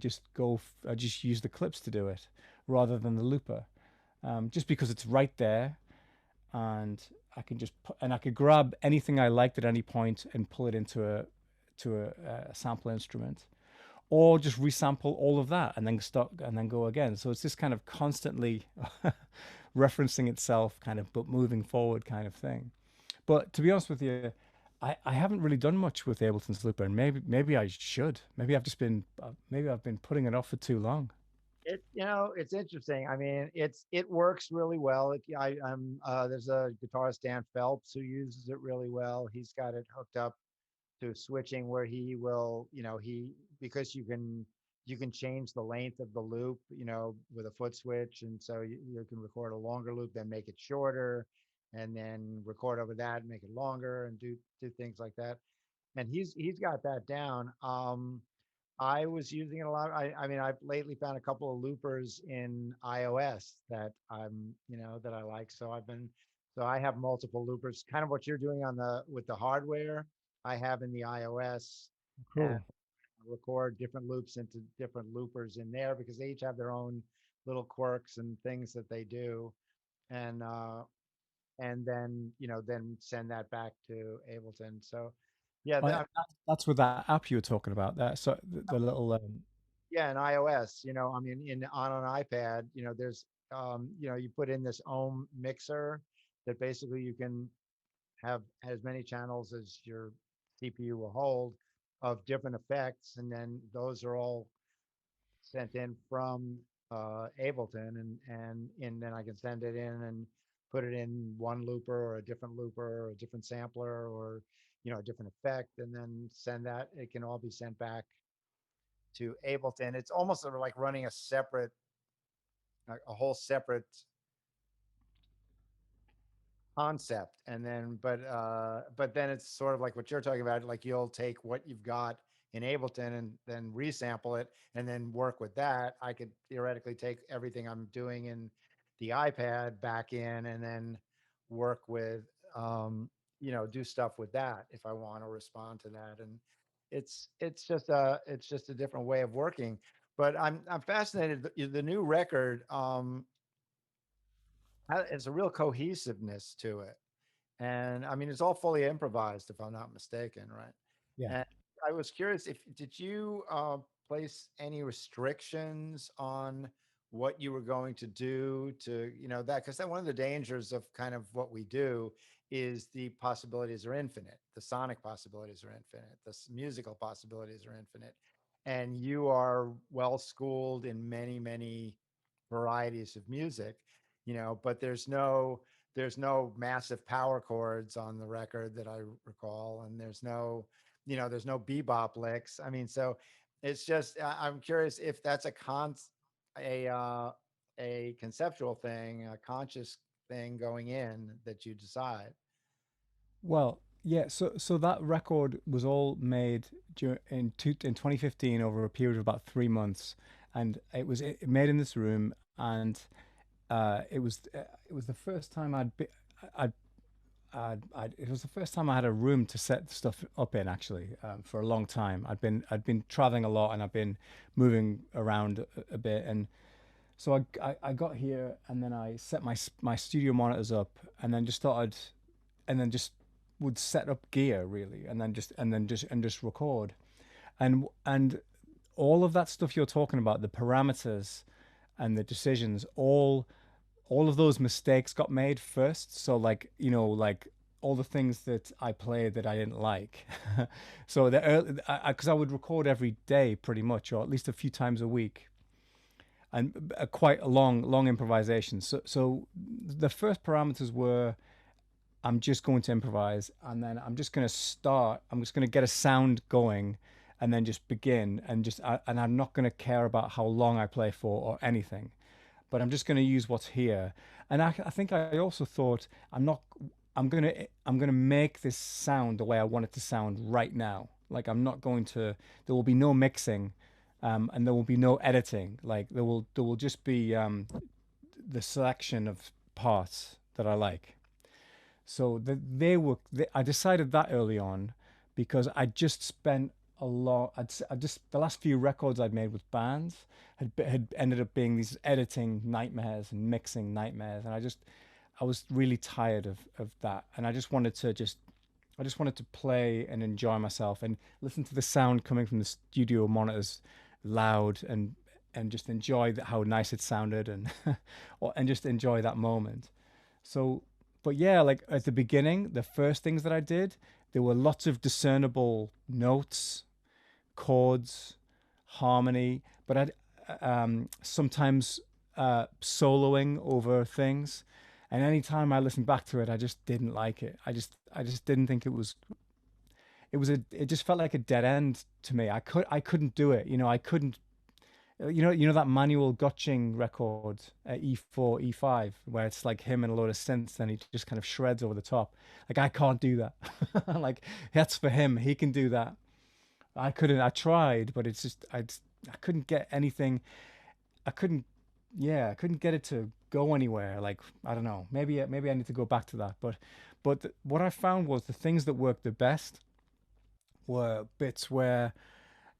I just use the clips to do it rather than the looper, just because it's right there, and I could grab anything I liked at any point and pull it into a sample instrument, or just resample all of that and then start and then go again. So it's this kind of constantly referencing itself, kind of but moving forward kind of thing. But to be honest with you, I haven't really done much with Ableton's Looper, and maybe I should. Maybe I've been putting it off for too long. It's interesting. I mean, it works really well. There's a guitarist, Dan Phelps, who uses it really well. He's got it hooked up to switching where he will, because you can change the length of the loop, with a foot switch, and so you can record a longer loop, then make it shorter, and then record over that and make it longer, and do things like that. And he's got that down. I was using it a lot. I mean, I've lately found a couple of loopers in iOS that that I like. So I have multiple loopers, kind of what you're doing with the hardware. I have in the iOS, and Cool. record different loops into different loopers in there because they each have their own little quirks and things that they do. And then then send that back to Ableton. So yeah, That's with that app you were talking about. There, so the little yeah, in iOS, I mean, on an iPad, there's, you put in this ohm mixer that basically you can have as many channels as your CPU will hold of different effects, and then those are all sent in from Ableton, and then I can send it in and put it in one looper or a different looper or a different sampler or a different effect, and then send that. It can all be sent back to Ableton. It's almost sort of like running a whole separate concept. And then, but then it's sort of like what you're talking about. Like you'll take what you've got in Ableton and then resample it and then work with that. I could theoretically take everything I'm doing in the iPad back in and then work with, do stuff with that if I want to respond to that. And it's just a different way of working. But I'm fascinated. The new record, it's a real cohesiveness to it. And I mean, it's all fully improvised, if I'm not mistaken, right? yeah. And I was curious, if did you place any restrictions on what you were going to do to, that, because that one of the dangers of kind of what we do is the possibilities are infinite. The sonic possibilities are infinite. The musical possibilities are infinite. And you are well schooled in many, many varieties of music, but there's no massive power chords on the record that I recall, and there's no bebop licks. I mean, so it's just I'm curious if that's a a conceptual thing, a conscious thing going in that you decide. Well, yeah. So that record was all made in 2015 over a period of about 3 months, and it made in this room, and it was the first time I'd it was the first time I had a room to set stuff up in actually for a long time. I'd been traveling a lot and I've been moving around a bit, and so I got here and then I set my studio monitors up and then just started and then just would set up gear really and just record and all of that stuff you're talking about, the parameters and the decisions, all of those mistakes got made first. So like, like all the things that I played that I didn't like. So because I would record every day pretty much, or at least a few times a week, and quite a long improvisation. So the first parameters were I'm just going to improvise, and then I'm just going to start. I'm just going to get a sound going, and then just begin, and I'm not going to care about how long I play for or anything, but I'm just going to use what's here. And I think I also thought I'm not. I'm gonna make this sound the way I want it to sound right now. Like I'm not going to. There will be no mixing, and there will be no editing. Like there will just be the selection of parts that I like. So I decided that early on because I just spent a lot. I just the last few records I'd made with bands had ended up being these editing nightmares and mixing nightmares, and I was really tired of that, and I just wanted to play and enjoy myself and listen to the sound coming from the studio monitors loud and just enjoy how nice it sounded and just enjoy that moment. So, but yeah, like at the beginning, the first things that I did, there were lots of discernible notes, chords, harmony, but I'd sometimes soloing over things. And anytime I listened back to it, I just didn't like it. I just didn't think it just felt like a dead end to me. I couldn't do it. I couldn't. That manual Gotching record, E4, E5, where it's like him and a load of synths, and he just kind of shreds over the top. Like I can't do that. Like that's for him. He can do that. I couldn't. I tried, but it's just I couldn't get anything. I couldn't. Yeah, I couldn't get it to go anywhere. Like I don't know. Maybe I need to go back to that. But what I found was the things that worked the best were bits where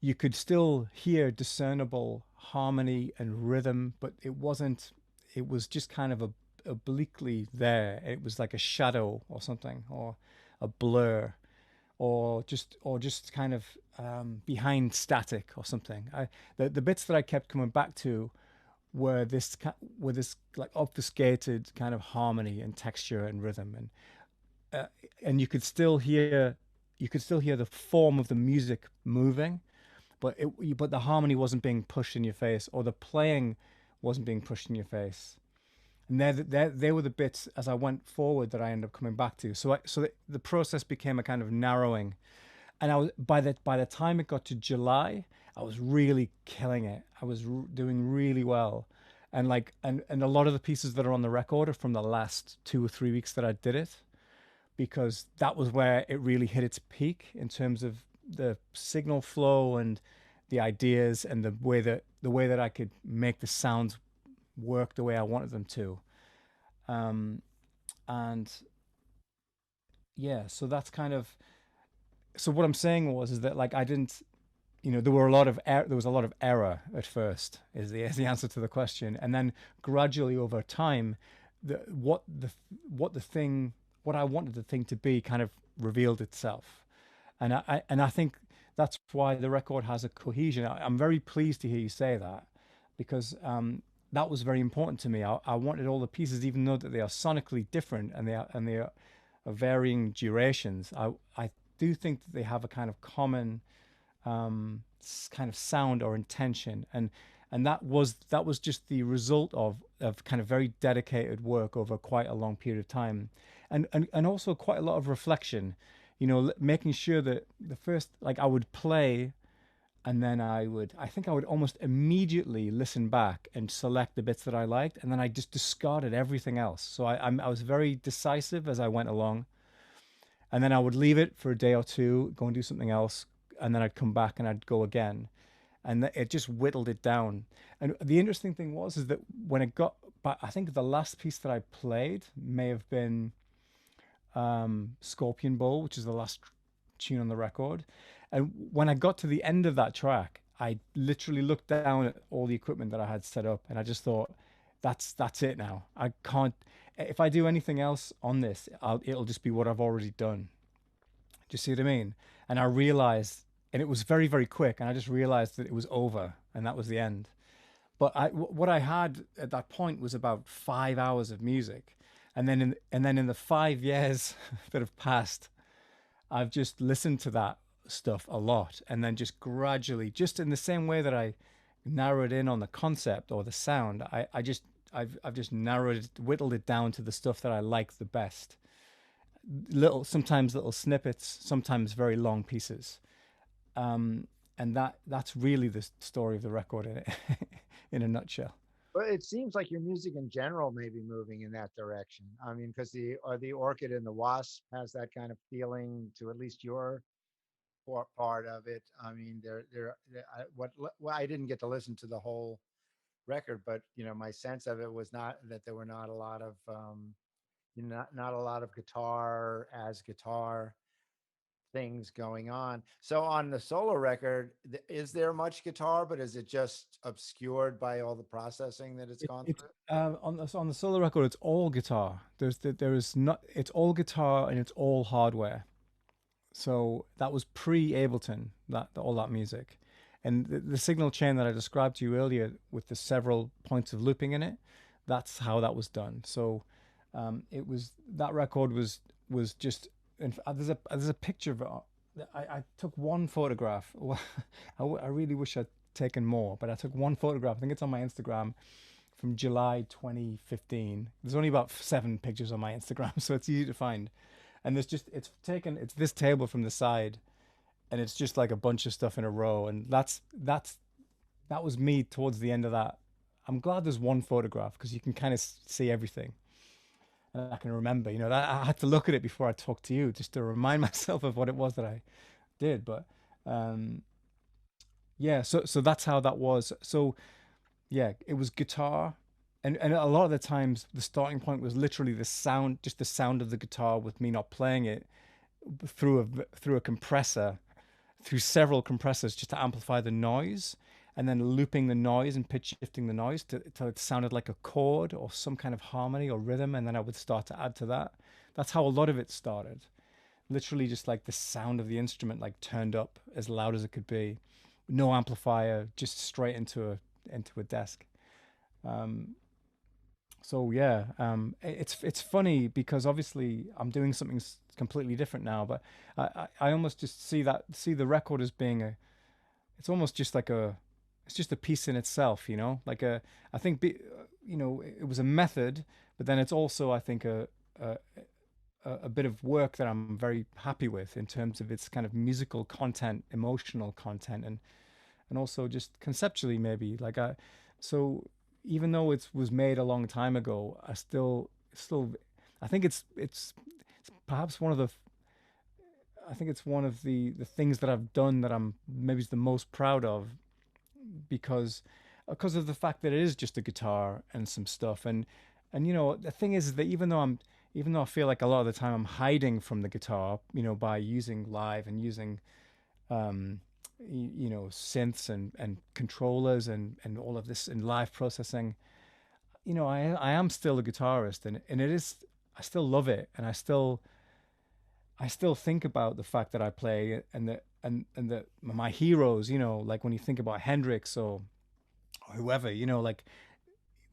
you could still hear discernible harmony and rhythm, but it wasn't. It was just kind of obliquely there. It was like a shadow or something, or a blur, or just kind of behind static or something. The bits that I kept coming back to were this like obfuscated kind of harmony and texture and rhythm, and you could still hear the form of the music moving, but the harmony wasn't being pushed in your face, or the playing wasn't being pushed in your face. And they were the bits as I went forward that I ended up coming back to. So the process became a kind of narrowing, and I was by the time it got to July, I was really killing it. I was doing really well, and a lot of the pieces that are on the record are from the last 2 or 3 weeks that I did it, because that was where it really hit its peak in terms of the signal flow and the ideas and the way that I could make the sounds work the way I wanted them to. Um, and yeah, so that's kind of so what I'm saying is that like I didn't, there was a lot of error at first is the answer to the question, and then gradually over time, the what the what the thing what I wanted the thing to be kind of revealed itself, and I think that's why the record has a cohesion. I'm very pleased to hear you say that, because that was very important to me. I wanted all the pieces, even though that they are sonically different and they are varying durations. I do think that they have a kind of common kind of sound or intention, and that was just the result of kind of very dedicated work over quite a long period of time, and also quite a lot of reflection. Making sure that the first, like, I would play, and then I think I would almost immediately listen back and select the bits that I liked, and then I just discarded everything else. So I was very decisive as I went along, and then I would leave it for a day or two, go and do something else, and then I'd come back and I'd go again, and it just whittled it down. And the interesting thing was is that when it got, but I think the last piece that I played may have been Scorpion Bowl, which is the last tune on the record. And when I got to the end of that track, I literally looked down at all the equipment that I had set up, and I just thought, that's it now. I can't. If I do anything else on this, it'll just be what I've already done. Do you see what I mean? And I realized, and it was very, very quick, and I just realized that it was over, and that was the end. But what I had at that point was about 5 hours of music, and then in the 5 years that have passed, I've just listened to that stuff a lot, and then just gradually, just in the same way that I narrowed in on the concept or the sound, I've just narrowed it, whittled it down to the stuff that I like the best. Sometimes little snippets, sometimes very long pieces. And that's really the story of the record in it, in a nutshell. But it seems like your music in general may be moving in that direction. I mean, because the Orchid and the Wasp has that kind of feeling to at least your part of it. I mean, well, I didn't get to listen to the whole record, but my sense of it was not that there were not a lot of not a lot of guitar things going on. So on the solo record, is there much guitar, but is it just obscured by all the processing that it's gone It through? on the solo record, it's all guitar. There is not. It's all guitar and it's all hardware. So that was pre Ableton, that all that music, and the signal chain that I described to you earlier with the several points of looping in it. That's how that was done. So it was that record was just. There's a picture of it. I took one photograph. Well, I really wish I'd taken more, but I took one photograph. I think it's on my Instagram from July 2015. There's only about 7 pictures on my Instagram, so it's easy to find. And it's this table from the side, and it's just like a bunch of stuff in a row, and that was me towards the end of that. I'm glad there's one photograph because you can kind of see everything, and I can remember. That I had to look at it before I talked to you just to remind myself of what it was that I did. But um, yeah, so that's how that was. So yeah, it was guitar, and a lot of the times the starting point was literally the sound, just the sound of the guitar with me not playing it through a compressor, through several compressors just to amplify the noise, and then looping the noise and pitch shifting the noise till it sounded like a chord or some kind of harmony or rhythm, and then I would start to add to that. That's how a lot of it started. Literally just like the sound of the instrument like turned up as loud as it could be, no amplifier, just straight into a desk. Um, so yeah, it's funny because obviously I'm doing something completely different now, but I almost just see the record as being it's almost just like it's just a piece in itself, like I think it was a method, but then it's also I think a a bit of work that I'm very happy with in terms of its kind of musical content, emotional content, and also just conceptually maybe so even though it was made a long time ago, I still I think it's perhaps one of the I think it's one of the things that I've done that I'm maybe the most proud of, because of the fact that it is just a guitar and some stuff, and the thing is that even though I feel like a lot of the time I'm hiding from the guitar, by using live and using um, synths and controllers and all of this in live processing. I am still a guitarist, and it is, I still love it, and I still think about the fact that I play and that and the my heroes, like when you think about Hendrix or whoever, like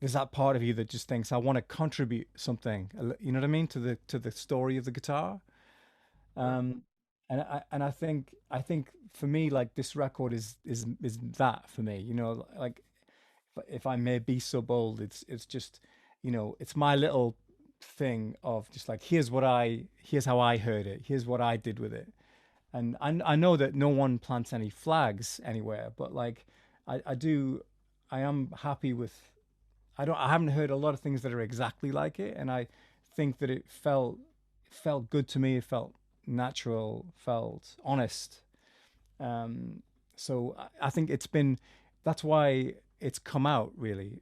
there's that part of you that just thinks I want to contribute something, you know what I mean, to the story of the guitar. Sure. Um, and I think for me, like this record is that for me, like if I may be so bold, it's just, it's my little thing of just like here's how I heard it, here's what I did with it, and I know that no one plants any flags anywhere, but like I do, I am happy with. I haven't heard a lot of things that are exactly like it, and I think that it felt good to me. It felt natural, felt honest. So I think it's been that's why it's come out really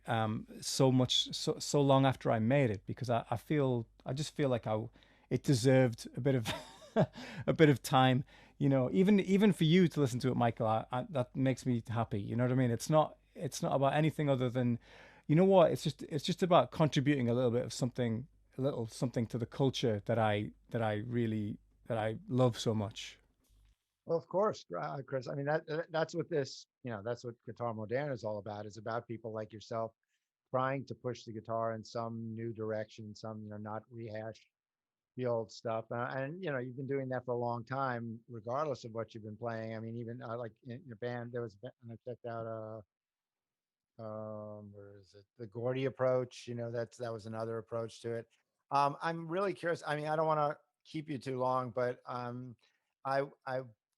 so much so long after I made it, because I just feel like it deserved a bit of a bit of time. Even for you to listen to it, Michael, that makes me happy. You know what I mean? It's not about anything other than, what? It's just about contributing a little bit of something, a little something to the culture that I love so much. Well, of course, Chris. I mean, that's what that's what Guitar Moderne is all about. It's about people like yourself trying to push the guitar in some new direction, some, not rehash the old stuff. And, you've been doing that for a long time, regardless of what you've been playing. I mean, even like in your band, and I checked out, where is it? The Gordy approach. That was another approach to it. I'm really curious. I mean, I don't want to keep you too long, but I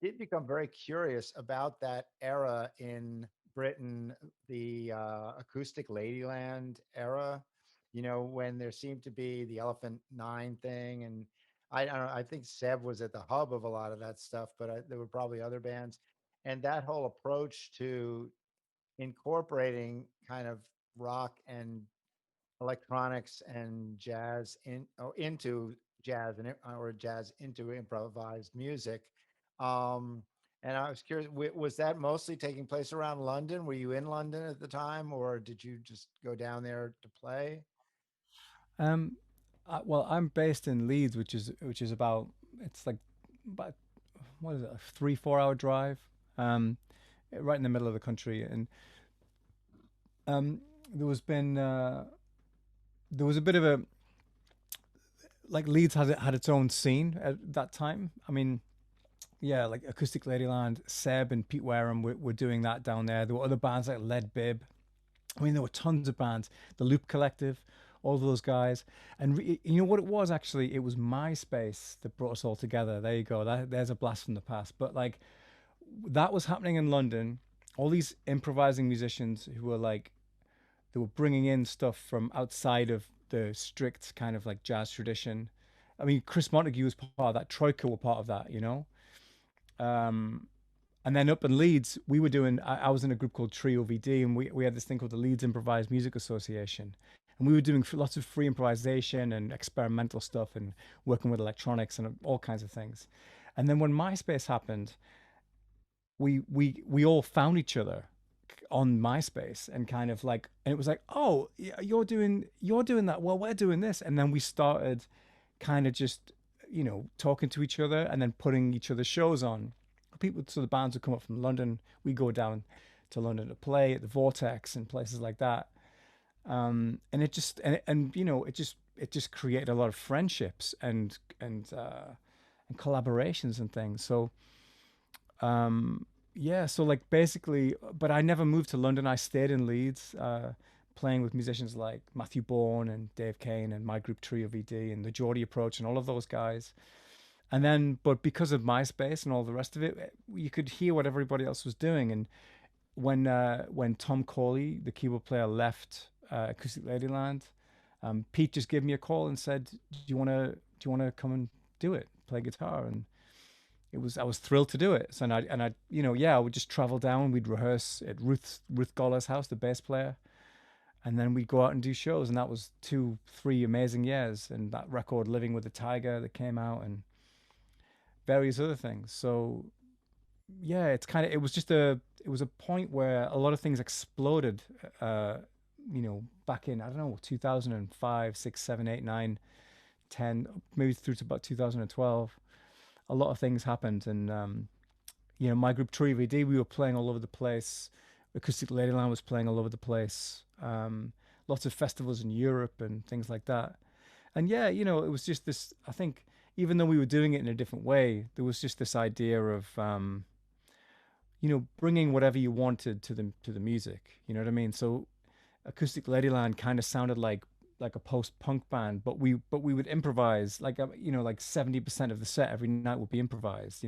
did become very curious about that era in Britain, the acoustic Ladyland era. When there seemed to be the Elephant Nine thing, and I don't know. I think Seb was at the hub of a lot of that stuff, but there were probably other bands, and that whole approach to incorporating kind of rock and electronics and jazz into jazz or jazz into improvised music. Um, and I was curious, was that mostly taking place around London? Were you in London at the time, or did you just go down there to play? Um, well, I'm based in Leeds, which is about it's like about what is it, a 3-4 hour drive, um, right in the middle of the country, and um, there was been there was a bit of a like Leeds had its own scene at that time. I mean, yeah, like Acoustic Ladyland, Seb and Pete Wareham were doing that down there. There were other bands like Lead Bib. I mean, there were tons of bands, the Loop Collective, all those guys. And you know what it was actually? It was MySpace that brought us all together. There you go. There's a blast from the past. But like that was happening in London. All these improvising musicians who were like, they were bringing in stuff from outside of the strict kind of like jazz tradition. I mean, Chris Montague was part of that. Troika were part of that. Um, and then up in Leeds, we were doing. I was in a group called Trio VD, and we had this thing called the Leeds Improvised Music Association, and we were doing lots of free improvisation and experimental stuff, and working with electronics and all kinds of things. And then when MySpace happened, we all found each other on MySpace, and kind of like, and it was like, oh, you're doing that. Well, we're doing this, and then we started kind of just talking to each other, and then putting each other's shows on. People, so the bands would come up from London. We go down to London to play at the Vortex and places like that. And it just and it just created a lot of friendships and collaborations and things. So yeah, so like basically, but I never moved to London. I stayed in Leeds, playing with musicians like Matthew Bourne and Dave Kane and my group Trio VD and the Geordie Approach and all of those guys. And then, but because of MySpace and all the rest of it, you could hear what everybody else was doing. And when Tom Corley, the keyboard player, left Acoustic Ladyland, Pete just gave me a call and said, "Do you want to come and do it, play guitar?" And I was thrilled to do it. So and I yeah, I would just travel down. We'd rehearse at Ruth Goller's house, the bass player, and then we'd go out and do shows. And that was 2-3 amazing years. And that record, Living with the Tiger, that came out, and various other things. So yeah, it was a point where a lot of things exploded. Back in, I don't know, 2005, 6, 7, 8, 9, 10, maybe through to about 2012. A lot of things happened, and my group Tree VD, we were playing all over the place. Acoustic Ladyland was playing all over the place. Lots of festivals in Europe and things like that. And yeah, it was just this. I think even though we were doing it in a different way, there was just this idea of bringing whatever you wanted to the music. You know what I mean? So Acoustic Ladyland kind of sounded like a post punk band, but we would improvise like 70% of the set every night would be improvised.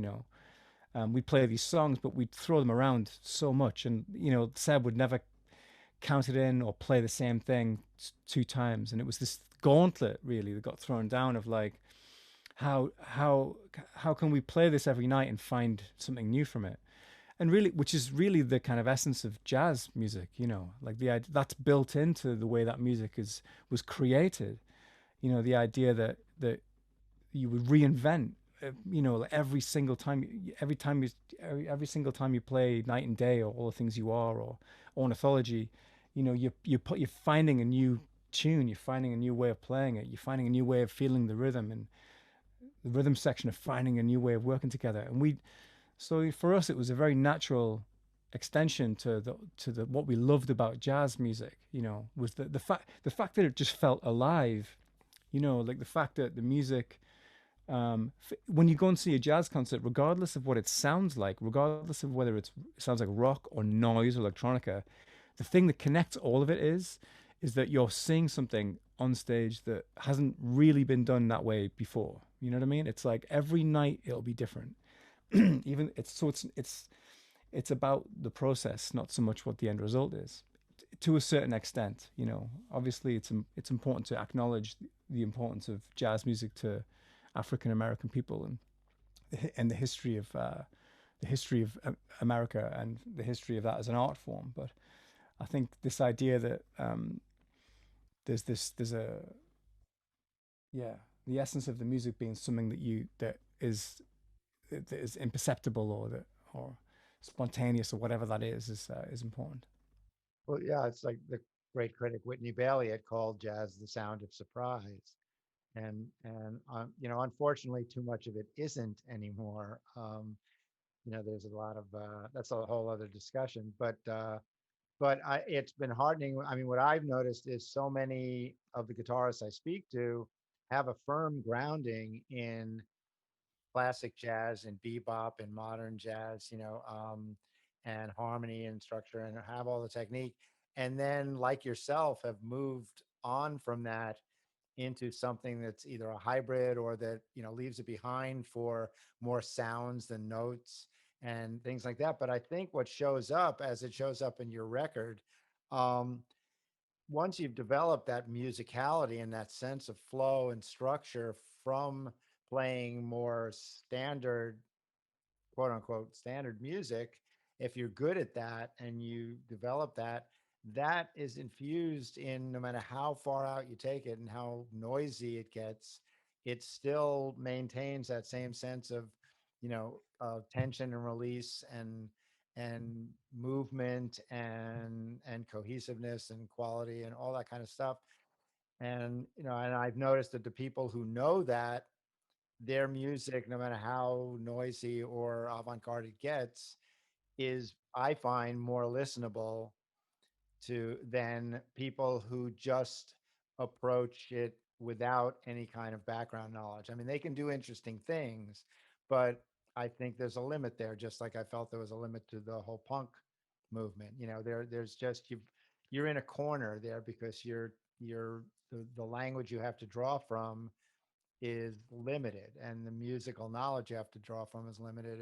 We'd play these songs, but we'd throw them around so much, and Seb would never count it in or play the same thing two times, and it was this gauntlet really that got thrown down of like how can we play this every night and find something new from it, and really, which is really the kind of essence of jazz music, like that's built into the way that music was created. The idea that you would reinvent, like every single time you play Night and Day or All the Things You Are or Ornithology, you're finding a new tune, you're finding a new way of playing it, you're finding a new way of feeling the rhythm, and the rhythm section of finding a new way of working together. And so for us, it was a very natural extension to the what we loved about jazz music. Was the fact that it just felt alive. Like the fact that the music, when you go and see a jazz concert, regardless of what it sounds like, regardless of whether it sounds like rock or noise or electronica, the thing that connects all of it is that you're seeing something on stage that hasn't really been done that way before. You know what I mean? It's like every night it'll be different. Even it's about the process, not so much what the end result is. To a certain extent, obviously it's important to acknowledge the importance of jazz music to African American people, and the history of America and the history of that as an art form. But I think this idea that there's a yeah, the essence of the music being something that is imperceptible, or spontaneous, or whatever that is important. Well, yeah, it's like the great critic Whitney Bailey had called jazz the sound of surprise. And unfortunately, too much of it isn't anymore. There's a lot of that's a whole other discussion, but it's been heartening. I mean, what I've noticed is so many of the guitarists I speak to have a firm grounding in classic jazz and bebop and modern jazz, and harmony and structure, and have all the technique. And then, like yourself, have moved on from that into something that's either a hybrid or that leaves it behind for more sounds than notes and things like that. But I think what shows up, as it shows up in your record, um, once you've developed that musicality and that sense of flow and structure from playing more standard, quote unquote, standard music, if you're good at that and you develop that, that is infused in, no matter how far out you take it and how noisy it gets, it still maintains that same sense of tension and release and movement and cohesiveness and quality and all that kind of stuff. And I've noticed that the people who know that, their music, no matter how noisy or avant-garde it gets, is, I find, more listenable to than people who just approach it without any kind of background knowledge. I mean, they can do interesting things, but I think there's a limit there, just like I felt there was a limit to the whole punk movement. There's just you're in a corner there because the language you have to draw from is limited, and the musical knowledge you have to draw from is limited,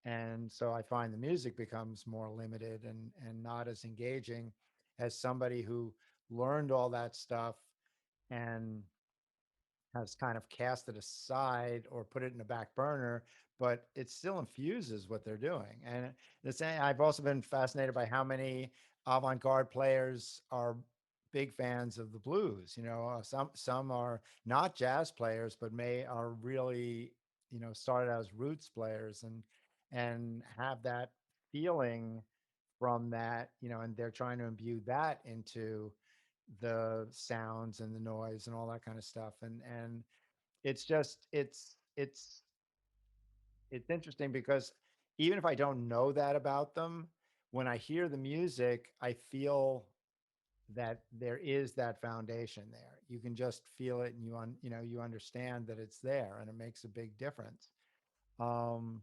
and so I find the music becomes more limited and not as engaging as somebody who learned all that stuff and has kind of cast it aside or put it in the back burner, but it still infuses what they're doing. And I've also been fascinated by how many avant-garde players are big fans of the blues. Some are not jazz players, but are really, started as roots players and have that feeling from that, and they're trying to imbue that into the sounds and the noise and all that kind of stuff. And it's just it's interesting because even if I don't know that about them, when I hear the music, I feel that there is that foundation there. You can just feel it, and you understand that it's there, and it makes a big difference. Um,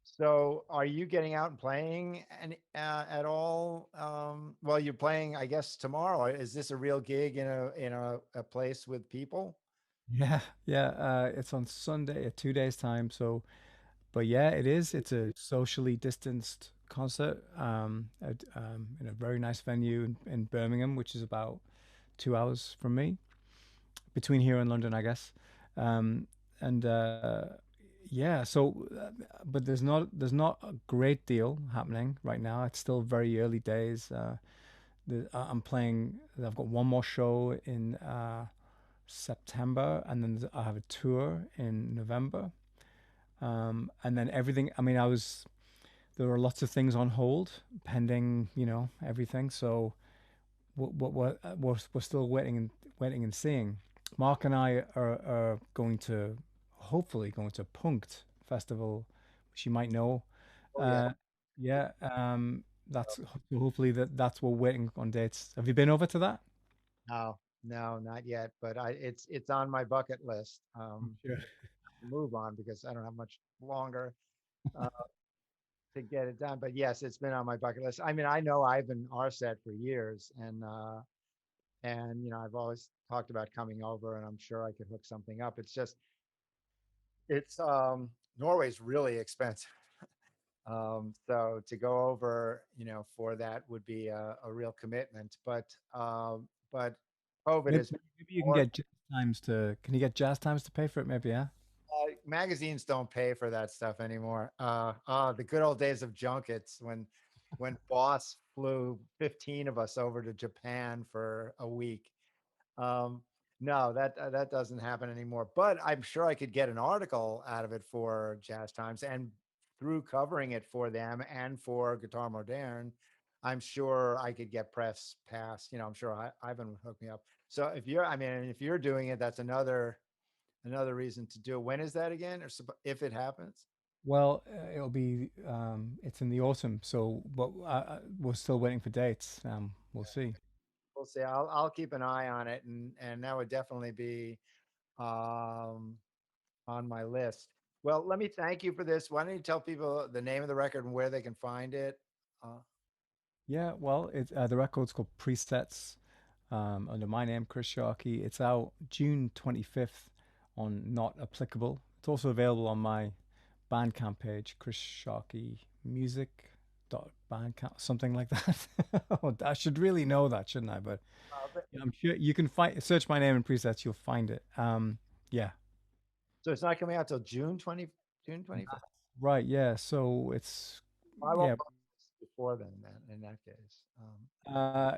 so are you getting out and playing at all? Well, you're playing, I guess, tomorrow. Is this a real gig in a place with people? Yeah, yeah. It's on Sunday, 2 days time. So, but yeah, it is. It's a socially distanced concert in a very nice venue in Birmingham, which is about 2 hours from me, between here and London, I guess. Um, and yeah, so but there's not a great deal happening right now. It's still very early days. I'm playing. I've got one more show in September, and then I have a tour in November. And then everything. I mean, there were lots of things on hold pending, everything. So we're still waiting and seeing. Mark and I are hopefully going to Punkt Festival, which you might know. Oh yeah. Uh, yeah, that's hopefully that's we're waiting on dates. Have you been over to that? No, no, not yet, but it's on my bucket list. Sure. To move on because I don't have much longer uh, to get it done. But yes, it's been on my bucket list. I mean, I know I've been RSET for years, and I've always talked about coming over, and I'm sure I could hook something up. It's just it's Norway's really expensive. So to go over, for that would be a real commitment. But COVID Maybe, has made maybe you can more. get jazz times to. Can you get jazz times to pay for it? Maybe, yeah. Magazines don't pay for that stuff anymore. The good old days of junkets when Boss flew 15 of us over to Japan for a week. Um, no, that doesn't happen anymore. But I'm sure I could get an article out of it for Jazz Times, and through covering it for them and for Guitar Moderne, I'm sure I could get press pass. I'm sure Ivan would hook me up. So I mean, if you're doing it, that's another reason to do it. When is that again, or if it happens? Well, it's in the autumn, so but we're still waiting for dates. We'll see. We'll see. I'll keep an eye on it, and that would definitely be um, on my list. Well, let me thank you for this. Why don't you tell people the name of the record and where they can find it? Uh, Yeah, well, the record's called Presets, under my name, Chris Sharkey. It's out June 25th on Not Applicable. It's also available on my Bandcamp page, Chris Sharkey Music dot Bandcamp, something like that. Oh, I should really know that, shouldn't I? But but- yeah, I'm sure you can find search my name in presets, you'll find it. Yeah, so it's not coming out till June 25th. right. Yeah, so it's I won't yeah. buy this before then, in that case. Yeah.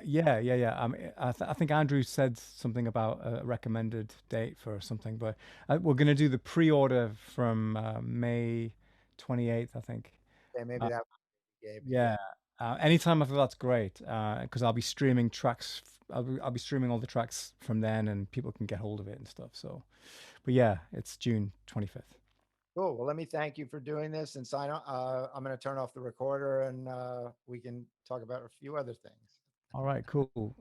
I think Andrew said something about a recommended date for something, but we're going to do the pre-order from May 28th, I think. Okay, maybe Uh, that gave me. yeah. Anytime after that's great, because I'll be streaming tracks. I'll be streaming all the tracks from then, and people can get hold of it and stuff. So, but yeah, it's June 25th. Cool. Well, let me thank you for doing this and sign on. I'm going to turn off the recorder, and we can talk about a few other things. All right, cool.